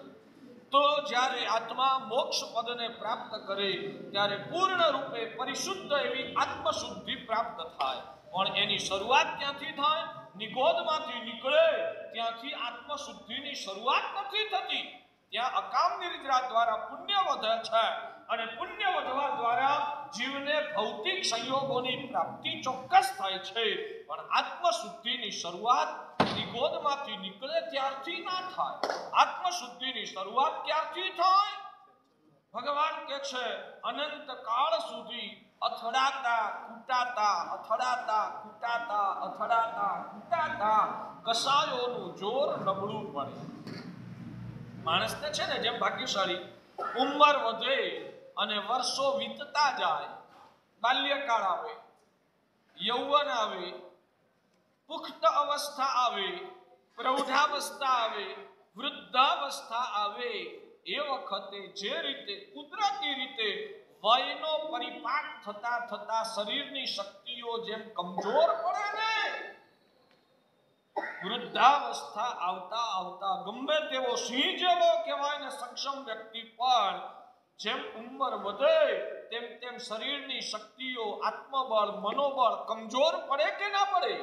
[SPEAKER 1] તો જ્યારે આત્મા મોક્ષ પદને પ્રાપ્ત કરે ત્યારે પૂર્ણ રૂપે પરિશુદ્ધ એવી આત્મશુદ્ધિ પ્રાપ્ત થાય. પણ એની શરૂઆત ક્યાંથી થાય? નિગોદમાંથી નીકળે ત્યાંથી આત્મશુદ્ધિની શરૂઆત નથી થતી. ત્યાં અકામ નિદ્રા દ્વારા પુણ્ય વધે છે અને પુણ્ય વધવા દ્વારા જીવને ભૌતિક સંયોગોની પ્રાપ્તિ ચોક્કસ થાય છે. પણ આત્મશુદ્ધિની શરૂઆત નિગોદમાંથી નીકળે ત્યારથી ના થાય. આત્મશુદ્ધિની શરૂઆત ક્યારથી થાય? ભગવાન કહે છે અનંત કાળ સુધી અથડાતા કૂટાતા કસાયોનું જોર નબળું પડે. માણસને છે ને જેમ ભાગ્યશાળી ઉંમર વધે અને વર્ષો વીતતા જાય, બાલ્યકાળ આવે, યૌવન આવે, પુખ્ત અવસ્થા આવે, પ્રૌઢાવસ્થા આવે, વૃદ્ધાવસ્થા આવે, એ વખતે જે રીતે કુદરતી રીતે વયનો પરિપાક થતા થતા શરીરની શક્તિઓ જેમ કમજોર પડે ને, વૃદ્ધાવસ્થા આવતા આવતા ગમે તેવો સિંહ જેવો કહેવાય ને સક્ષમ વ્યક્તિ પણ જેમ ઉંમર વધે તેમ તેમ શરીરની શક્તિઓ, આત્મબળ, મનોબળ કમજોર પડે કે ના પડે?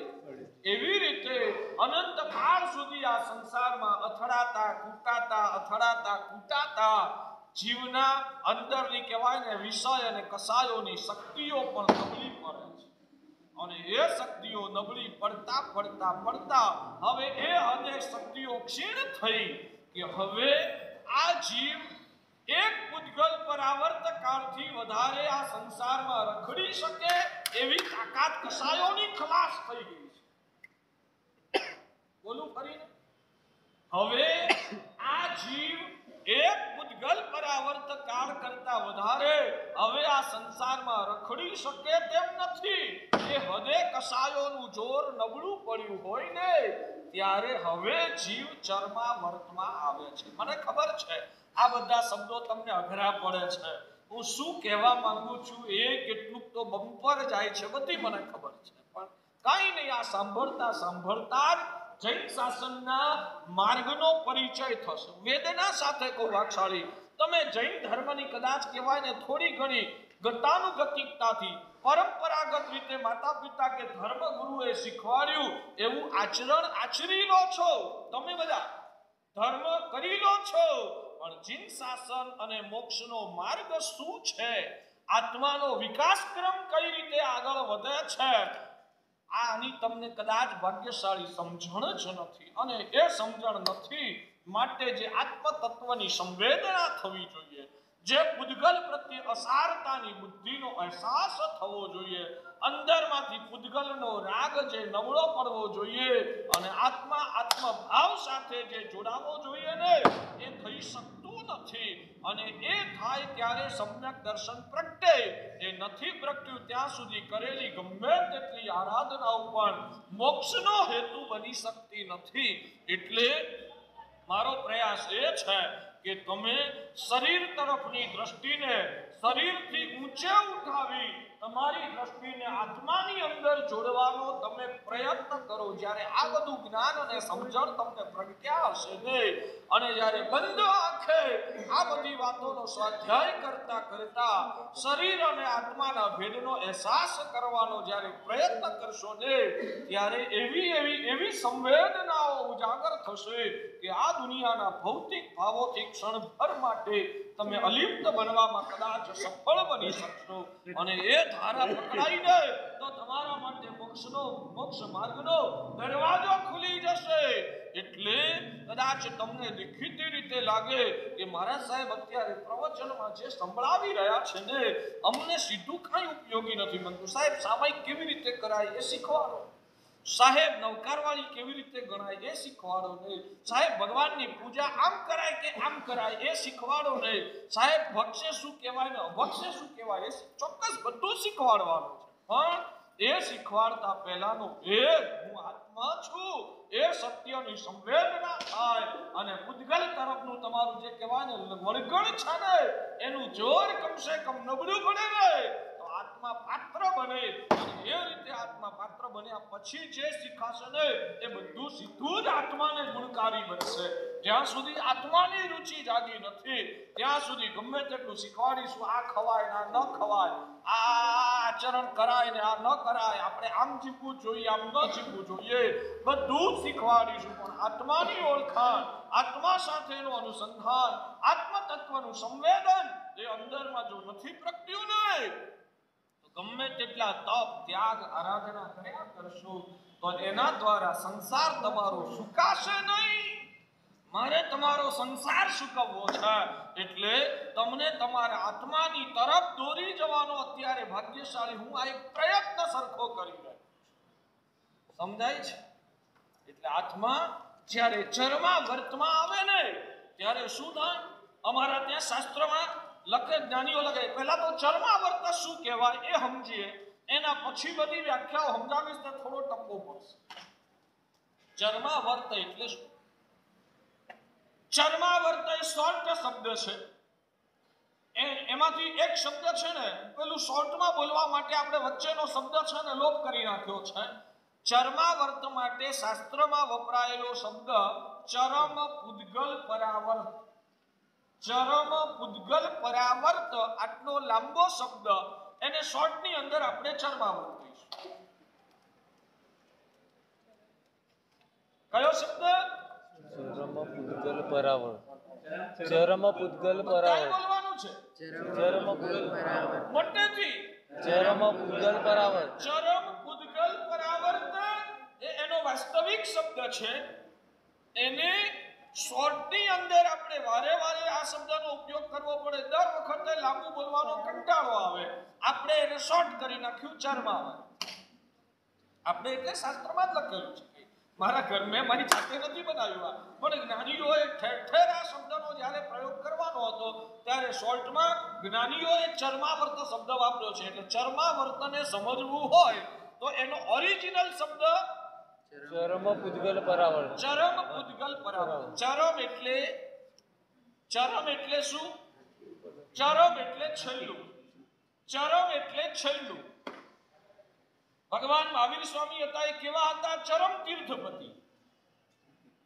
[SPEAKER 1] એવી રીતે અનંત કાળ સુધી આ સંસારમાં અથડાતા કૂટાતા જીવના અંદરની કહેવાય ને વિષય અને કસાયોની શક્તિઓ પણ નબળી પડે છે. અને એ શક્તિઓ નબળી પડતા હવે એ હદે શક્તિઓ ક્ષીણ થઈ કે હવે આ જીવ એક પૂતગલ પરાવર્ત કાળથી વધારે આ સંસારમાં રખડી શકે એવી તાકાત કસાયોની ખલાસ થઈ ગઈ છે. બોલું ફરીને, હવે આ જીવ એક પૂતગલ પરાવર્ત કાળ કરતા વધારે હવે આ સંસારમાં રખડી શકે તેમ નથી. એ હદે કસાયોનું જોર નબળું પડ્યું હોય ને ત્યારે હવે જીવ ચરમાવર્તમાં આવે છે. મને ખબર છે આ બધા શબ્દો તમને અઘરા પડે છે. હું શું કહેવા માંગુ છું એ કેટલું તો બમ્પર જાય છે બધી મને ખબર છે, પણ કાંઈ નહીં, આ સાંભળતા જ જૈન શાસનના માર્ગનો પરિચય થશે. વેદના સાથે કહું વાક્ષાળી, તમે જૈન ધર્મની કદાચ કહેવાય ને થોડી ઘણી ગતાનુગતિકતાથી પરંપરાગત રીતે માતા પિતા કે ધર્મગુરુએ શીખવાડ્યું એવું આચરણ આચરી લો છો, તમે બધા ધર્મ કરી લો છો, પણ જૈન શાસન અને મોક્ષનો માર્ગ શું છે, આત્માનો વિકાસક્રમ કઈ રીતે આગળ વધે છે, આની તમને કદાચ ભાગ્યશાળી સમજણ જ નથી. અને એ સમજણ નથી માટે જે આત્મ તત્વની સંવેદના થવી જોઈએ, જે પૂતગલ પ્રત્યે અસારતાની બુદ્ધિનો અહેસાસ થવો જોઈએ, અંદરમાંથી પૂતગલનો રાગ જે નબળો પડવો જોઈએ અને આત્મભાવ સાથે જે જોડાવો જોઈએ ને એ થઈ શકતું નથી. અને એ થાય ત્યારે સમ્યક દર્શન પ્રગટે. એ નથી પ્રગટ્યું ત્યાં સુધી કરેલી ગમે તેટલી આરાધનાઓ પણ મોક્ષનો હેતુ બની શકતી નથી. એટલે મારો પ્રયાસ એ છે કે તમે શરીર તરફની દ્રષ્ટિને શરીરથી ઊંચે ઉઠાવી તમારી દ્રષ્ટિને આત્માની અંદર જોડવાનો તમે પ્રયત્ન કરો. જ્યારે આ બધું જ્ઞાન અને સમજણ તમને પ્રગટ્યા હશે ને, અને જ્યારે બંધ આંખે આ બધી વાતોનો સ્વાધ્યાય કરતા શરીર અને આત્માના ભેદનો અહેસાસ કરવાનો જ્યારે પ્રયત્ન કરશો ને, ત્યારે એવી સંવેદનાઓ ઉજાગર થશે કે આ દુનિયાના ભૌતિક ભાવોથી ક્ષણભર માટે તમે અલિપ્ત બનવામાં કદાચ સફળ બની શકશો. અને એ ધારા પકડાઈને તો તમારા માટે મોક્ષ માર્ગનો દરવાજો ખુલી જશે. એટલે કદાચ તમને દેખીતી રીતે લાગે કે મહારાજ સાહેબ અત્યારે પ્રવચનમાં જે સંભળાવી રહ્યા છે ને અમને સીધું કાંઈ ઉપયોગી નથી બનતું. સાહેબ સામાયિક કેવી રીતે કરાય એ શીખવાડો, સાહેબ નવકારવાળી કેવી રીતે ગણાય એ શીખવાડો ને, સાહેબ ભગવાનની પૂજા આમ કરાય કે આમ કરાય એ શીખવાડો ને, સાહેબ ભક્ષે શું કહેવાય ને અભક્ષે શું કહેવાય એ ચોક્કસ બધું શીખવાડવાનું છે. પણ એ શીખવાડતા પહેલાનો ભેદ હું આત્મા છું એ સત્યની સંવેદના થાય અને પૂતગલ તરફનું તમારું જે કહેવાય ને વળગણ છે ને એનું જોર કમસે કમ નબળું પડે ને તો આત્મા પાત્ર બને. અને એ રીતે આત્મા પાત્ર બન્યા પછી જે શીખાશે ને એ બધું સીધું જ આત્માને ગુણકારી બનશે. જ્યાં સુધી આત્માની રુચિ જાગી નથી ત્યાં સુધી ગમે તેટલું શીખવાડીશું આ ખવાય ને આ ન ખવાય, આ આચરણ કરાય ને આ ન કરાય, આપણે આમ જીવવું જોઈએ આમ ન જીવવું જોઈએ, બધું જ શીખવાડીશું, પણ આત્માની ઓળખાણ, આત્મા સાથેનું અનુસંધાન, આત્મ તત્વનું સંવેદન એ અંદરમાં જો નથી પ્રગટ્યું ને તો ગમે તેટલા તપ ત્યાગ આરાધના કર્યા કરશો તો એના દ્વારા સંસાર તમારો સુકાશે નહીં. મારે તમારો સંસાર સુકવવો છે એટલે તમને તમારા આત્માની તરફ દોરી જવાનો અત્યારે ભાગ્યશાળી હું આ એક પ્રયત્ન સરખો કરી રહ્યો. સમજાય છે? એટલે આત્મા જ્યારે ચરમાવર્તમાં આવે ને ત્યારે શું થાય? અમારા ત્યાં શાસ્ત્રમાં લખે, જ્ઞાનીઓ લખે, પહેલા તો ચરમાવર્ત શું કહેવાય એ સમજીએ, એના પછી બધી વ્યાખ્યાઓ સમજાવીશ ને થોડો ટપકો પડશે. ચરમાવર્ત એટલે શું? ચરમાવર્ત એ શોર્ટ શબ્દ છે. એમાંથી એક શબ્દ છે ને પેલું શોર્ટમાં બોલવા માટે આપણે વચ્ચેનો શબ્દ છે ને લોપ કરી નાખ્યો છે. ચર્માવર્ત માટે શાસ્ત્રમાં વપરાયેલો શબ્દ ચરમ પૂદગલ પરાવર્ત. ચરમ પૂદગલ પરાવર્ત આટલો લાંબો શબ્દ એને શોર્ટની અંદર આપણે ચર્માવર્ત કહીશું. કયો શબ્દ?
[SPEAKER 2] ચરમ પૂદગલ પરાવર્ત. ચરમ પૂદગલ પરાવર્ત.
[SPEAKER 1] બોલવાનું છે
[SPEAKER 2] ચરમ પૂદગલ પરાવર્ત.
[SPEAKER 1] મોટેથી
[SPEAKER 2] ચરમ પૂદગલ પરાવર્ત.
[SPEAKER 1] ચરમ પૂદગલ પરાવર્ત એનો વાસ્તવિક શબ્દ છે. એને શોર્ટની અંદર આપણે વારે વારે આ શબ્દનો ઉપયોગ કરવો પડે. દર વખતે લાંબુ બોલવાનો કંટાળો આવે. આપણે એને શોર્ટ કરી નાખ્યું ચર્માવર્ત. આપણે એટલે શાસ્ત્રમાં જ લખેલું છે. મારા ઘર મેં મારી જાતે નથી બનાવ્યું, પણ જ્ઞાનીઓએ ઠેર ઠેર આ શબ્દનો જ્યારે પ્રયોગ કરવાનો હતો ત્યારે શોર્ટમાં જ્ઞાનીઓએ ચર્માવર્ત શબ્દ વાપર્યો છે. એટલે ચર્માવર્તને સમજવું હોય તો એનો ઓરિજિનલ શબ્દ
[SPEAKER 2] ચરમ પૂદગલ પરાવર્ત.
[SPEAKER 1] ચરમ પૂદગલ પરાવર્ત. ચરમ એટલે શું? ચરમ એટલે છેલ્લું. ચરમ એટલે છેલ્લું. ભગવાન મહાવીર સ્વામી હતા એ કેવા હતા? ચરમ તીર્થપતિ.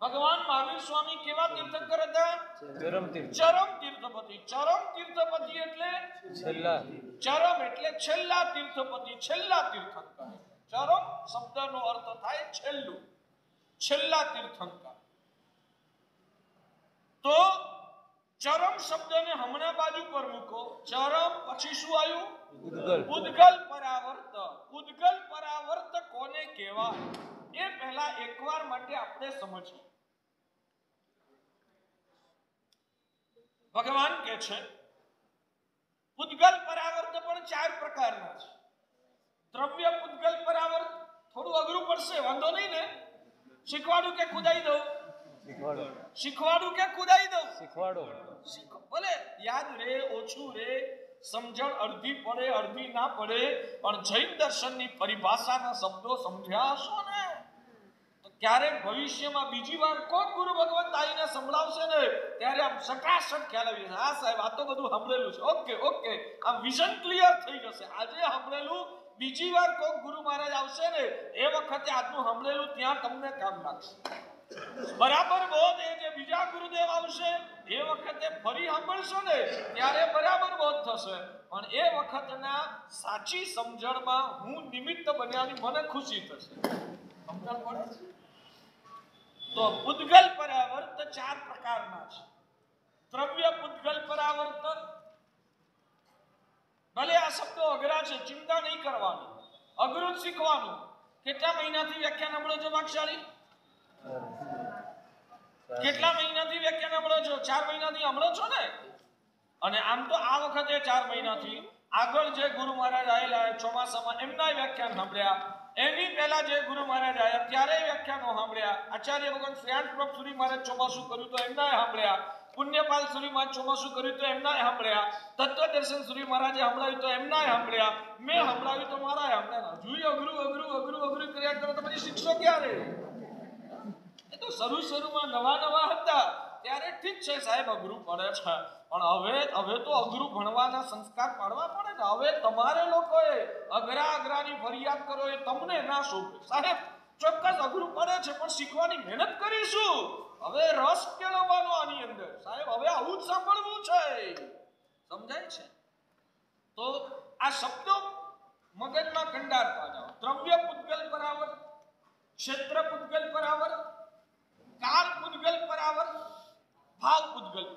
[SPEAKER 1] ભગવાન મહાવીર સ્વામી કેવા તીર્થંકર હતા?
[SPEAKER 2] ચરમ તીર્થ.
[SPEAKER 1] ચરમ તીર્થપતિ. ચરમ તીર્થપતિ એટલે
[SPEAKER 2] છેલ્લા.
[SPEAKER 1] ચરમ એટલે છેલ્લા તીર્થપતિ, છેલ્લા તીર્થંકર. ચરમ શબ્દનો અર્થ થાય છેલ્લું, છેલ્લા તીર્થંકર. તો ચરમ શબ્દને હમણાં બાજુ પર મૂકો. ચરમ પછી શું આવ્યું?
[SPEAKER 2] પૂદગલ.
[SPEAKER 1] પૂદગલ પરાવર્ત. પૂદગલ પરાવર્ત કોને કહેવાય એ પહેલા એકવાર માટે આપણે સમજીએ. ભગવાન કહે છે પૂદગલ પરાવર્ત પણ 4 પ્રકારના છે. દ્રવ્ય પૂદગલ પરાવર્ત થોડું અઘરું પડશે, વાંધો નહીં ને? શીખવાડું કે કુદાઈ દઉં?
[SPEAKER 2] શીખવાડો.
[SPEAKER 1] શીખવાડું કે કુદાઈ દઉં?
[SPEAKER 2] શીખવાડો.
[SPEAKER 1] ભલે યાદ રે ઓછું રે, સમજણ અડધી પડે અડધી ના પડે, પણ જૈન દર્શનની પરિભાષાના શબ્દો સમજ્યા હશો ને તો ક્યારેક ભવિષ્યમાં બીજી વાર કોણ ગુરુ ભગવંત આવીને સંભળાવશે ને ત્યારે આમ સટાસટ ખ્યાલ આવી જશે. હા સાહેબ, આ તો બધું સાંભળેલું છે. ઓકે ઓકે, આમ વિઝન ક્લિયર થઈ જશે. આજે સાંભળેલું બીજી વાર કોક ગુરુ મહારાજ આવશે ને એ વખતે આજનું સાંભળેલું ત્યાં તમને કામ લાગશે. બરાબર બોધ એ જે બીજા ગુરુદેવ આવશે એ વખતે ફરી સાંભળશો ને ત્યારે બરાબર બોધ થશે. પણ એ વખતના સાચી સમજણમાં હું નિમિત્ત બન્યાની મને ખુશી થશે. સમજણ પડે છે? તો પૂદગલ પરાવર્ત 4 પ્રકારના છે. દ્રવ્ય પૂદગલ પરાવર્ત. ભલે આ શબ્દો અઘરા છે, ચિંતા નહીં કરવાની, અઘરું જ શીખવાનું. કેટલા મહિનાથી વ્યાખ્યાન સાંભળો છો ભાગશાળી? કેટલા મહિનાથી વ્યાખ્યાન સાંભળો છો? 4 મહિનાથી સાંભળો છો ને? અને આમ તો આ વખતે 4 મહિનાથી આગળ જે ગુરુ મહારાજ આવેલા ચોમાસામાં એમના વ્યાખ્યાન સાંભળ્યા. એની પહેલા જે ગુરુ મહારાજ આવ્યા ત્યારે વ્યાખ્યાનો સાંભળ્યા. આચાર્ય ભગવાન શ્રેયાંશ પ્રભુ સુરી મહારાજ ચોમાસું કર્યું તો એમના સાંભળ્યા. પુણ્યપાલ સુરી મહારાજ ચોમાસું કર્યું તો એમના સાંભળ્યા. તત્વદર્શન સુરી મહારાજે સંભળાવ્યું તો એમના સાંભળ્યા. મેં સંભળાવ્યું તો મારા સાંભળ્યા. જોઈ અઘરું અઘરું અઘરું અઘરું કર્યા કરો તો પછી શીખશો ક્યારે? એ તો શરૂમાં નવા હતા ત્યારે ઠીક છે સાહેબ, અઘરું પડે છે, પણ હવે તો અઘરું ભણવાના સંસ્કાર પાડવા પડે ને. હવે તમારે લોકોએ અઘરાની ફરિયાદ કરો એ તમને ના શોભે. સાહેબ ચોક્કસ અઘરું પડે છે પણ શીખવાની મહેનત કરીશું. હવે રસ કેળવવાનો આની અંદર. સાહેબ હવે આવું જ સાંભળવું છે. સમજાય છે? તો આ શબ્દો મગજમાં કંડારતા જાઓ. દ્રવ્ય પૂદગલ પરાવર્ત, ક્ષેત્ર પૂદગલ પરાવર્ત, કાળ પૂદગલ પરાવર્ત, ભાવ પૂદગલ.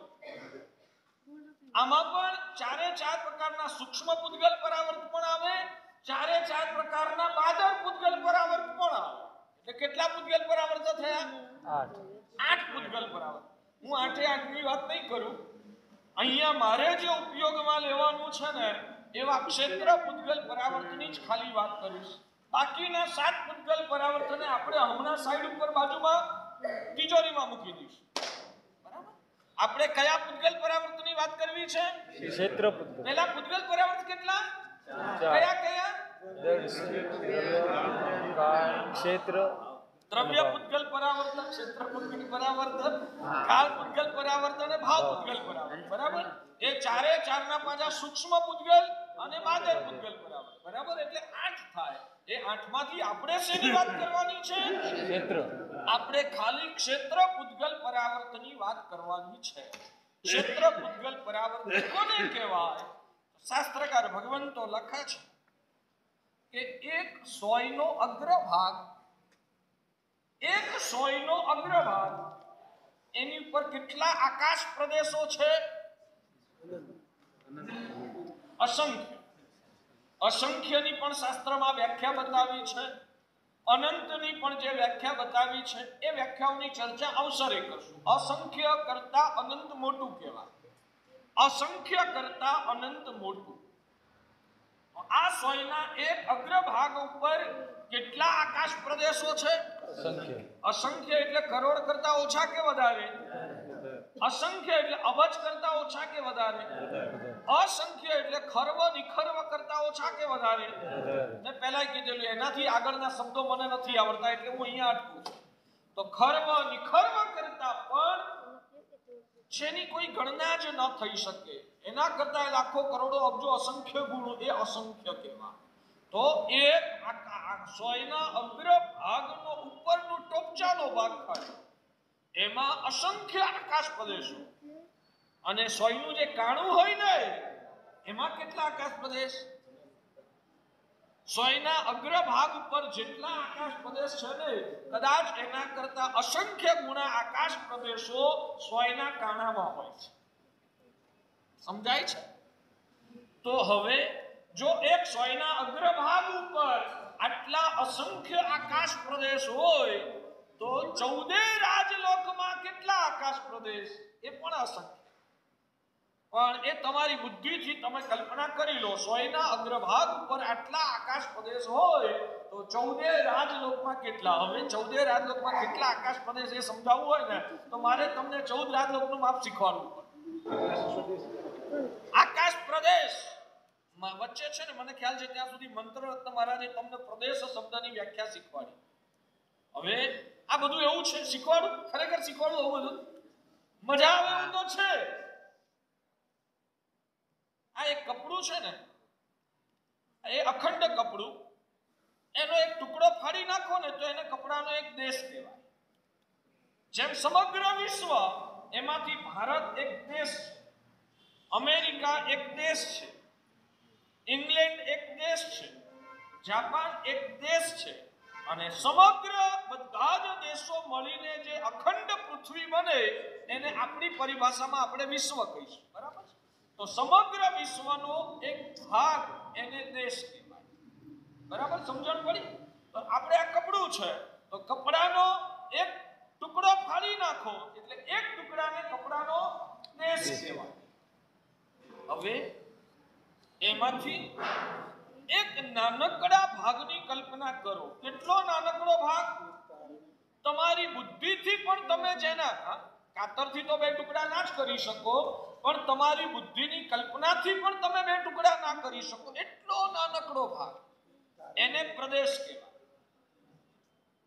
[SPEAKER 1] આમાં પણ 4 પ્રકારના સૂક્ષ્મ પૂદગલ પરાવર્ત પણ આવે, 4 પ્રકારના બાદર પૂદગલ પરાવર્ત પણ આવે. એટલે કેટલા પૂદગલ પરાવર્ત થયા? 8 પૂદગલ પરાવર્ત. હું 8 ની વાત નહીં કરું. અહીંયા મારે જે ઉપયોગમાં લેવાનું છે ને એવા ક્ષેત્ર પૂદગલ પરાવર્તની જ ખાલી વાત કરીશ. બાકીના 7 પૂદગલ પરાવર્તને આપણે હમણાં સાઈડ ઉપર બાજુમાં તિજોરીમાં મૂકી દઈશું. બરાબર? આપણે કયા પૂદગલ પરાવર્તની વાત કરવી છે?
[SPEAKER 2] ક્ષેત્ર પૂદગલ.
[SPEAKER 1] પહેલા પૂદગલ પરાવર્ત કેટલા? કયા?
[SPEAKER 2] ક્ષેત્ર
[SPEAKER 1] દ્રવ્ય પૂતગલ પરાવર્તન, ક્ષેત્ર પૂતગલ પરાવર્તન, કાળ પૂતગલ પરાવર્તન અને ભાવ પૂતગલ પરાવર્તન. બરાબર? એ ચારે ચારના પાછા સૂક્ષ્મ પૂતગલ અને માદર પૂતગલ પરાવર્તન. બરાબર? એટલે 8 થાય. એ 8 માંથી આપણે શેની વાત કરવાની છે?
[SPEAKER 2] ક્ષેત્ર.
[SPEAKER 1] આપણે ખાલી ક્ષેત્ર પૂતગલ પરાવર્તનની વાત કરવાની છે. ક્ષેત્ર પૂતગલ પરાવર્તન કોને કહેવાય? શાસ્ત્રકાર ભગવંતો લખે છે કે એક સોયનો અગ્રભાગ એની ઉપર કેટલા આકાશ પ્રદેશો છે? અસંખ્ય. અસંખ્યની પણ શાસ્ત્રમાં વ્યાખ્યા બતાવી છે. અનંતની પણ જે વ્યાખ્યા બતાવી છે એ વ્યાખ્યાઓની ચર્ચા અવસરે કરશું. અસંખ્ય કરતા અનંત મોટું કહેવાય. અસંખ્ય કરતા અનંત મોટું. આ સોયના એક અગ્રભાગ ઉપર કેટલા આકાશ પ્રદેશો છે?
[SPEAKER 2] અસંખ્ય.
[SPEAKER 1] અસંખ્ય એટલે કરોડ કરતા ઓછા કે વધારે? અસંખ્ય એટલે અબજ કરતા ઓછા કે વધારે? અસંખ્ય એટલે ખર્વ નિખર્વ કરતા ઓછા કે વધારે? મેં પહેલા કીધેલું એનાથી આગળના શબ્દો મને નથી આવડતા એટલે હું અહીંયા અટકું છું. તો ખર્વ નિખર્વ કરતા પણ જેની કોઈ ગણના જ ન થઈ શકે, એના કરતા લાખો કરોડો અબજો અસંખ્ય ગુણો, એ અસંખ્ય કહેવાય. તો એક સોયના અગ્રભાગનો ઉપરનો ટોપચાનો ભાગ થાય એમાં અસંખ્ય આકાશ પ્રદેશો, અને સોયનું જે કાણું હોય ને એમાં કેટલા આકાશ પ્રદેશ? સોયના અગ્રભાગ ઉપર જેટલા આકાશ પ્રદેશ છે ને, કદાચ એના કરતા અસંખ્ય ગુણા આકાશ પ્રદેશો સોયના કાણામાં હોય છે. સમજાય છે? તો હવે જો એક સોયના અગ્રભાગ ઉપર આટલા અસંખ્ય આકાશ પ્રદેશ હોય તો 14 રાજલોકમાં કેટલા આકાશ પ્રદેશ? એ પણ અસંખ્ય. પણ એ તમારી બુદ્ધિથી તમે કલ્પના કરી લો. સોયના અગ્રભાગ ઉપર આટલા આકાશ પ્રદેશ હોય તો 14 રાજલોકમાં કેટલા? હવે 14 રાજલોકમાં કેટલા આકાશ પ્રદેશ એ સમજાવવું હોય ને તો મારે તમને 14 રાજલોકનું માપ શીખવાનું પડે. આકાશ પ્રદેશ વચ્ચે છે ને, મને ખ્યાલ છે ત્યાં સુધી મંત્રરત્ન મહારાજે તમને પ્રદેશ શબ્દની વ્યાખ્યા શીખવાડી. હવે આ બધું એવું છે, શીખવાડું, ખરેખર શીખવાડું, એવું બધું મજા આવે એવું તો છે. આ એક કપડું છે ને, એ અખંડ કપડું, એનો એક ટુકડો ફાડી નાખો ને તો એને કપડાનો એક દેશ કહેવાય. જેમ સમગ્ર વિશ્વ એમાંથી ભારત એક દેશ છે, અમેરિકા એક દેશ છે, ઇંગ્લેન્ડ એક દેશ છે, જાપાન એક દેશ છે, અને સમગ્ર બધા જ દેશો મળીને જે અખંડ પૃથ્વી બને એને આપણી પરિભાષામાં આપણે વિશ્વ કહીશું. બરાબર છે? તો સમગ્ર વિશ્વનો એક ભાગ એને દેશ કહેવાય. બરાબર? સમજણ પડી? તો આપણે આ કપડું છે તો કપડાનો એક ટુકડો ફાડી નાખો એટલે એક ટુકડાને કપડાનો દેશ કહેવાય. હવે એમાંથી એક નાનકડા ભાગની કલ્પના કરો. કેટલો નાનકડો ભાગ? તમારી બુદ્ધિથી પણ તમે જેના કાતરથી તો 2 ટુકડા ના જ કરી શકો, પણ તમારી બુદ્ધિની કલ્પનાથી પણ તમે 2 ટુકડા ના કરી શકો એટલો નાનકડો ભાગ, એને પ્રદેશ કહેવાય.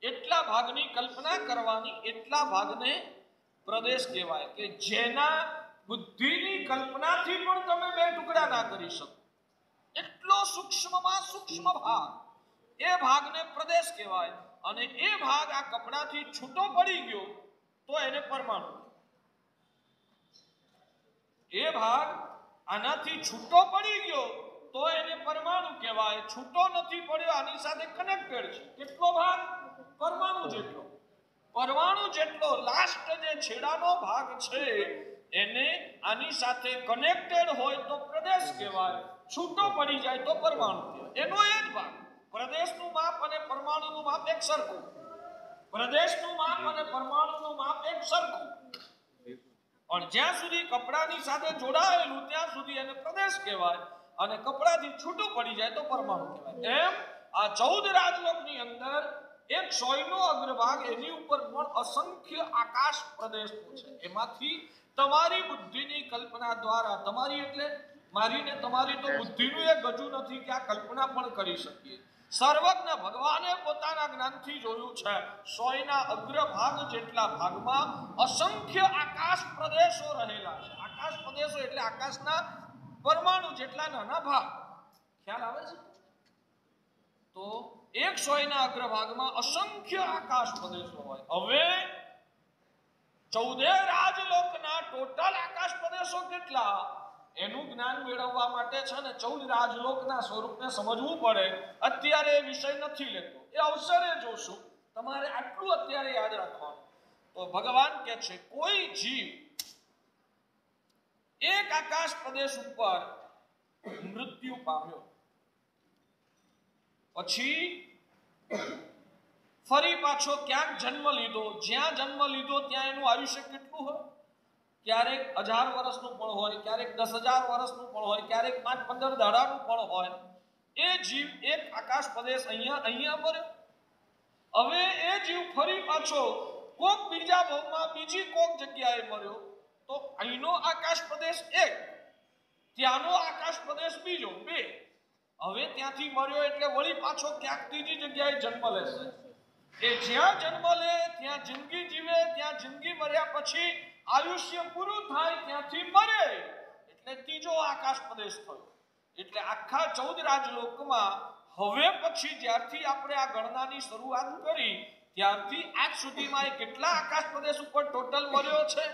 [SPEAKER 1] એટલા ભાગની કલ્પના કરવાની, એટલા ભાગને પ્રદેશ કહેવાય કે જેના બુદ્ધિની કલ્પનાથી પણ તમે 2 ટુકડા ના કરી શકો. એટલો સૂક્ષ્મમાં સૂક્ષ્મ ભાગ, એ ભાગને પ્રદેશ કહેવાય. અને એ ભાગ આ કપડાથી છૂટો પડી ગયો તો એને પરમાણુ. એ ભાગ આનાથી છૂટો પડી ગયો તો એને પરમાણુ કહેવાય. છૂટો નથી પડ્યો, આની સાથે કનેક્ટેડ છે. કેટલો ભાગ? પરમાણુ જેટલો. પરમાણુ જેટલો લાસ્ટ જે છેડાનો ભાગ છે એને આની સાથે કનેક્ટેડ હોય તો પ્રદેશ કહેવાય. છૂટો પડી જાય તો પરમાણુ કહેવાય. એનો એ જ ભાગ. પ્રદેશનું માપ અને પરમાણુનું માપ એક સરખું. પ્રદેશનું માપ અને પરમાણુનું માપ એક સરખું. પણ જ્યાં સુધી કપડાની સાથે જોડાયેલું ત્યાં સુધી એને પ્રદેશ કહેવાય, અને કપડાથી છૂટું પડી જાય તો પરમાણુ કહેવાય. એમ આ 14 રાજલોકની અંદર એક સોયનો અગ્રભાગ, એની ઉપર પણ અસંખ્ય આકાશ પ્રદેશો છે. એમાંથી તમારી બુદ્ધિની કલ્પના દ્વારા, તમારી એટલે મારી ને તમારી તો બુદ્ધિનું એક ગજુ નથી કે આ કલ્પના પણ કરી શકીએ. સર્વજ્ઞ ભગવાને પોતાના જ્ઞાનથી જોયું છે 100ના અગ્રભાગ જેટલા ભાગમાં અસંખ્ય આકાશ પ્રદેશો રહેલા છે. આકાશ પ્રદેશો એટલે આકાશના પરમાણુ જેટલા નાના ભાગ. ખ્યાલ આવે છે? તો 100ના અગ્રભાગમાં અસંખ્ય આકાશ પ્રદેશો હોય. હવે 14 રાજલોકના ટોટલ આકાશ પ્રદેશો કેટલા એનું જ્ઞાન મેળવવા માટે છે ને 14 રાજલોકના સ્વરૂપને સમજવું પડે. અત્યારે એ વિષય નથી લેતો, એ અવસરે જોશું. તમારે આટલું અત્યારે યાદ રાખવાનું. તો ભગવાન કહે છે કોઈ જીવ એક આકાશ પ્રદેશ ઉપર મૃત્યુ પામ્યો, પછી ફરી પાછો ક્યાંક જન્મ લીધો. જ્યાં જન્મ લીધો ત્યાં એનું આયુષ્ય કેટલું હોય? ક્યારેક 1000 વર્ષનું પણ હોય, ક્યારેક 10,000 વર્ષનું પણ હોય, ક્યારેક 5-15 દાડાનું પણ હોય. એ જીવ એક આકાશ પ્રદેશ અહીંયા મર્યો. હવે એ જીવ ફરી પાછો કોક બીજા ભવમાં બીજી કોક જગ્યાએ મર્યો. તો અહીંનો આકાશ પ્રદેશ એક, ત્યાંનો આકાશ પ્રદેશ બીજો, બે. હવે ત્યાંથી મર્યો એટલે વળી પાછો ક્યાંક ત્રીજી જગ્યાએ જન્મ લેશે. એ જ્યાં જન્મ લે ત્યાં જિંદગી જીવે, ત્યાં જિંદગી મર્યા પછી આયુષ્ય પૂરું થાય ત્યાંથી મરે એટલે ત્રીજો આકાશ પ્રદેશ થયો. એટલે આખા 14 રાજલોકમાં હવે પછી જ્યારથી આપણે આ ગણનાની શરૂઆત કરી ત્યારથી આજ સુધીમાં એ કેટલા આકાશ પ્રદેશ ઉપર ટોટલ મર્યો છે?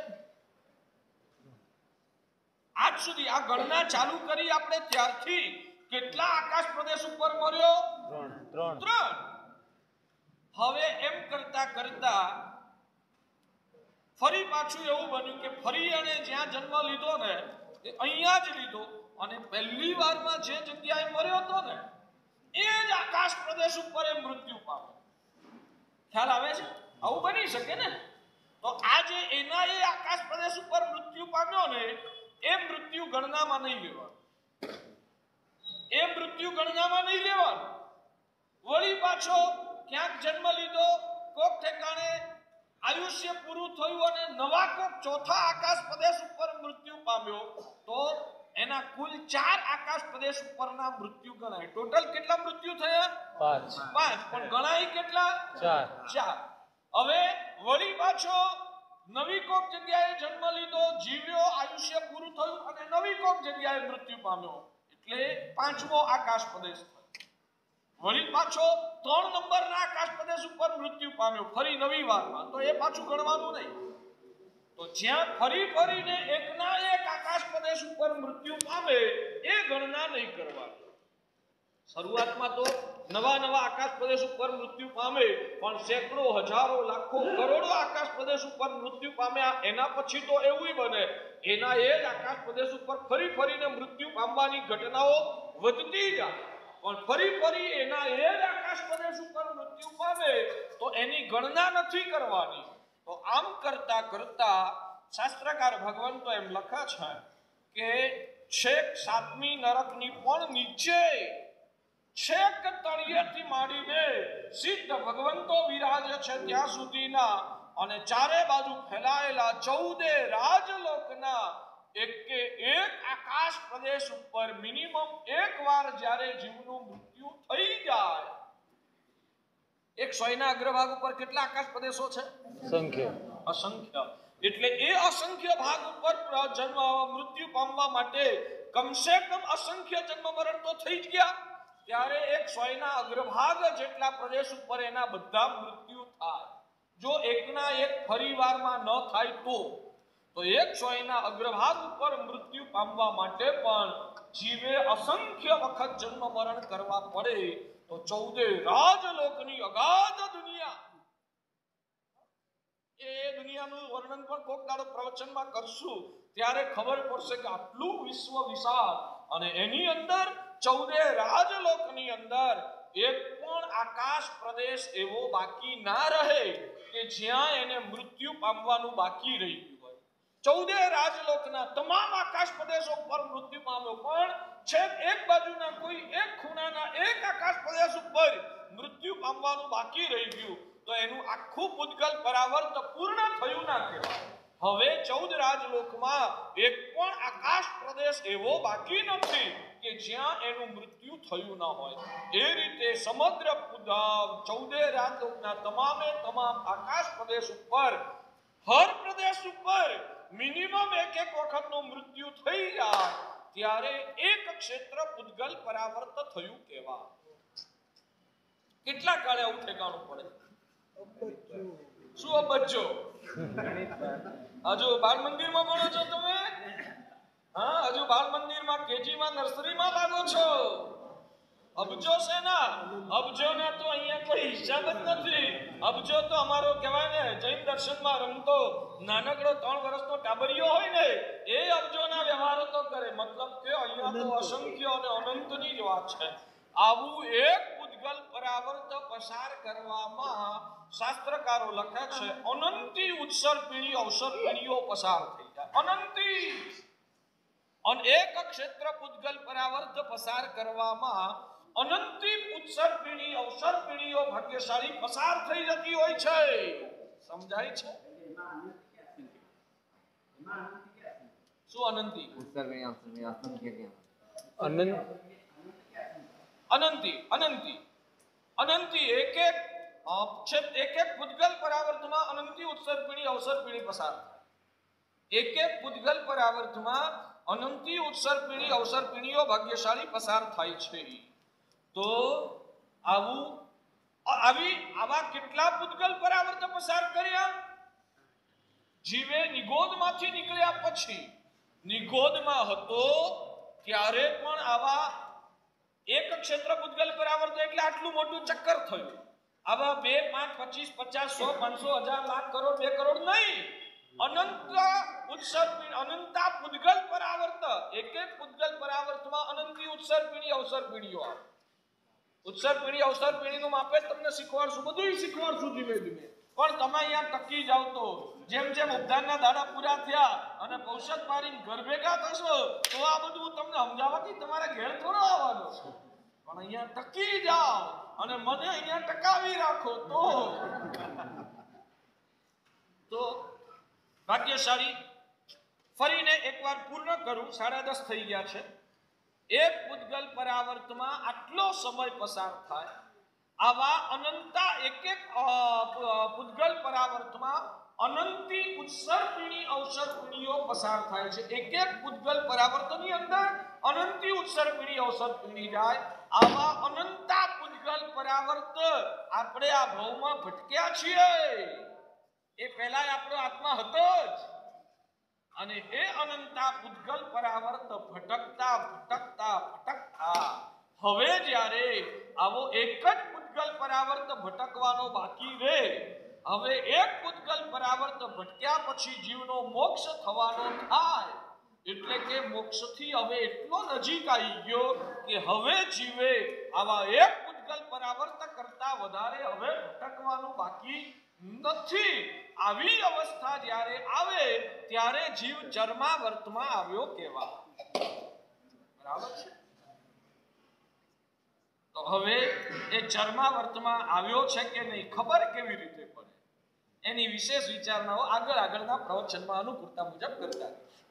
[SPEAKER 1] આજ સુધી આ ગણના ચાલુ કરી આપણે ત્યારથી કેટલા આકાશ પ્રદેશ ઉપર મર્યો? 3. હવે એમ કરતા કરતા ફરી પાછું એવું બન્યું કે ફરી એને જ્યાં જન્મ લીધો ને એ અહીંયા જ લીધો અને પહેલી વારમાં જે જગ્યાએ મર્યો હતો ને એ જ આકાશ પ્રદેશ ઉપર એ મૃત્યુ પામ્યો. ખ્યાલ આવે છે? આવું બની શકે ને? તો આજે એના એ આકાશ પ્રદેશ ઉપર મૃત્યુ પામ્યો ને એ મૃત્યુ ગણનામાં નહીં લેવાનું. એ મૃત્યુ ગણનામાં નહીં લેવાનું. વળી પાછો ક્યાંક જન્મ લીધો, કોક ઠેકાણે આયુષ્ય પૂરું થયું અને નવા કોક ચોથા આકાશ પ્રદેશ ઉપર મૃત્યુ પામ્યો તો એના કુલ 4 આકાશ પ્રદેશ ઉપરના મૃત્યુ ગણાય. ટોટલ કેટલા મૃત્યુ થયા? 5. પણ ગણાય કેટલા? 4. હવે વળી પાછો નવી કોક જગ્યાએ જન્મ લીધો, જીવ્યો, આયુષ્ય પૂરું થયું અને નવી કોક જગ્યાએ મૃત્યુ પામ્યો એટલે 5મો આકાશ પ્રદેશ થયો. વળી પાછો 3 નંબરના આકાશ પ્રદેશ ઉપર મૃત્યુ પામ્યો ફરી નવી વારમાં, તો એ પાછું ગણવાનું નહીં. તો જ્યાં ફરીને એકના એક આકાશ પ્રદેશ ઉપર મૃત્યુ પામે એ ગણના નહીં કરવાની. શરૂઆતમાં તો નવા આકાશ પ્રદેશ ઉપર મૃત્યુ પામે પણ સેંકડો, હજારો, લાખો, કરોડો આકાશ પ્રદેશ ઉપર મૃત્યુ પામ્યા. એના પછી તો એવું બને એના એ જ આકાશ પ્રદેશ ઉપર ફરીને મૃત્યુ પામવાની ઘટનાઓ વધતી જાય. પણ ફરી એના એ જ આકાશ પ્રદેશ ઉપર મૃત્યુ પામે તો એની ગણના નથી કરવાની. તો આમ કરતા કરતા શાસ્ત્રકાર ભગવાન તો એમ લખે છે કે છેક 7મી નરકની પણ નીચે છેક તળિયેથી માંડીને સિદ્ધ ભગવંતો વિરાજે છે ત્યાં સુધીના અને ચારે બાજુ ફેલાયેલા 14 રાજલોકના એક આકાશ પ્રદેશ ઉપર મિનિમમ એક વાર જ્યારે જીવનું મૃત્યુ થઈ જાય. 100ના અગ્રભાગ ઉપર કેટલા આકાશ પ્રદેશો છે? અસંખ્ય. એટલે એ અસંખ્ય ભાગ ઉપર મૃત્યુ પામવા માટે કમસે કમ અસંખ્ય જન્મ મરણ તો થઈ જ ગયા. ત્યારે 100ના અગ્રભાગ જેટલા પ્રદેશ ઉપર એના બધા મૃત્યુ થાય. જો એકના એક ફરીવારમાં ન થાય તો 100ના અગ્રભાગ ઉપર મૃત્યુ પામવા માટે પણ જીવે અસંખ્ય વખત જન્મ મરણ કરવા પડે. તો 14 રાજલોકની અગાધ દુનિયા, એ દુનિયાનું વર્ણન પણ કોક દાડો પ્રવચનમાં કરશું ત્યારે ખબર પડશે કે આટલું વિશ્વ વિશાળ અને એની અંદર 14 રાજલોકની અંદર એક પણ આકાશ પ્રદેશ એવો બાકી ના રહે કે જ્યાં એને મૃત્યુ પામવાનું બાકી રહી ગયું. 14 રાજલોકના તમામ આકાશ પ્રદેશો પર મૃત્યુ પામ્યો પણ છેક એક બાજુના કોઈ એક ખૂણાના એક આકાશ પ્રદેશ ઉપર મૃત્યુ પામવાનું બાકી રહી ગયું તો એનું આખું પૂતગલ પરાવર્ત પૂર્ણ થયું ના કહેવાય. હવે 14 રાજલોકમાં એક પણ આકાશ પ્રદેશ એવો બાકી નથી કે જ્યાં એનું મૃત્યુ થયું ન હોય. એ રીતે સમગ્ર 14 રાજલોકના તમામે તમામ આકાશ પ્રદેશ ઉપર, હર પ્રદેશ ઉપર મિનિમમ એક વખતનું મૃત્યુ થઈ જાય ત્યારે એક ક્ષેત્ર પૂતગલ પરાવર્ત થયું કહેવાય. કેટલા કાળે આવું ઠેકાણું પડે? શું અબજો? હજુ બાળ મંદિરમાં ભણો છો તમે? હા, હજુ બાળ મંદિરમાં, કેજીમાં, નર્સરીમાં લાગો છો. અબજો છે ના, અબજો ના તો અહીંયા કોઈ હિસાબ જ નથી. અબજો તો અમારો કહેવાય ને જૈન દર્શનમાં રમતો નાનકડો 3 વર્ષનો ટાબરિયો હોય ને એ અબજોના વ્યવહારો તો કરે. મતલબ કે અહીંયા તો અસંખ્ય અને અનંતની જ વાત છે. આવું એક પૂતગલ પરાવર્ત પસાર કરવામાં શાસ્ત્રકારો લખે છે અનંતી ઉત્સર પીઢી અવસર પીઢીઓ પસાર થઈ જાય. અનંતી અને એક ક્ષેત્ર પૂતગલ પરાવર્ત પસાર કરવામાં અનંતી ઉત્સર પીઢી અવસર પીઢીઓ ભાગ્યશાળી પસાર થઈ જતી હોય છે. સમજાય છે? શું અનંતી?
[SPEAKER 2] ઉત્સર પીઢી અવસર પીઢી અસંખ્ય કે અનંતી એક પૂતગલ પરાવર્તમાં અનંતી ઉત્સર પીઢી અવસર પીઢી પસાર થાય. એક પૂતગલ પરાવર્તમાં અનંતી ઉત્સર પીઢી અવસર પીઢીઓ ભાગ્યશાળી પસાર થાય છે. તો આવા કેટલા પૂતગલ પરાવર્ત પસાર કર્યા? જીવે નિગોદમાંથી નીકળ્યા પછી, નિગોદમાં હતો ત્યારે પણ આવા એક ક્ષેત્ર પૂતગલ પરાવર્ત એટલે આટલું મોટું ચક્કર થયું. આવા 2, 5, 25, 50, 100, 500, 1000, લાખ, કરોડ, 2 કરોડ નહીં, અનંત ઉત્સર અનંતા પૂતગલ પરાવર્ત. એક પૂતગલ પરાવર્તમાં અનંતી ઉત્સર પીઢી અવસર પીઢીઓ આવે. ઉત્સર પીઢી અવસર પીઢીનું માપે તમને શીખવાડશું, બધું શીખવાડશું ધીમે ધીમે. પણ તમે અહીંયા ટકી જાવ તો જેમ જેમ ઉદ્ધારના દાડા પૂરા થયા અને પૌષદ પારીને ઘર ભેગા થશો તો આ બધું તમને સમજાવવાથી તમારે ઘેર થોડો આવવાનો છે. પણ અહીંયા ટકી જાઓ અને મને અહીંયા ટકાવી રાખો તો ભાગ્યશાળી. ફરીને એકવાર પૂર્ણ કરું, 10:30 થઈ ગયા છે. એક પૂતગલ પરાવર્તમાં આટલો સમય પસાર થાય. આવા અનંતા એક પૂતગલ પરાવર્તમાં અનંતી ઉત્સર પીઢી અવસર પીઢીઓ પસાર થાય છે. એક પૂતગલ પરાવર્તની અંદર અનંતી ઉત્સર પીઢી અવસર પીઢી જાય. આવા અનંતા પૂતગલ પરાવર્ત આપણે આ ભવમાં ભટક્યા છીએ. એ પહેલા આપણો આત્મા હતો જ અને એ અનંતા પૂતગલ પરાવર્ત ભટકતા હવે જ્યારે આવો એક જ પૂતગલ પરાવર્ત ભટકવાનો બાકી રહે, હવે એક પૂતગલ પરાવર્ત ભટક્યા પછી જીવનો મોક્ષ થવાનો થાય. એટલે કે મોક્ષથી હવે એટલો નજીક આવી ગયો કે હવે જીવે આવા એક પૂતગલ પરાવર્ત કરતા વધારે હવે ભટકવાનું બાકી નથી. આવી અવસ્થા જ્યારે આવે ત્યારે જીવ ચર્માવર્તમાં આવ્યો કહેવાય. બરાબર છે? તો હવે એ ચર્માવર્તમાં આવ્યો છે કે નહીં ખબર કેવી રીતે પડે? એની વિશેષ વિચારણાઓ આગળના પ્રવચનમાં અનુકૂળતા મુજબ કરતા રહીશું.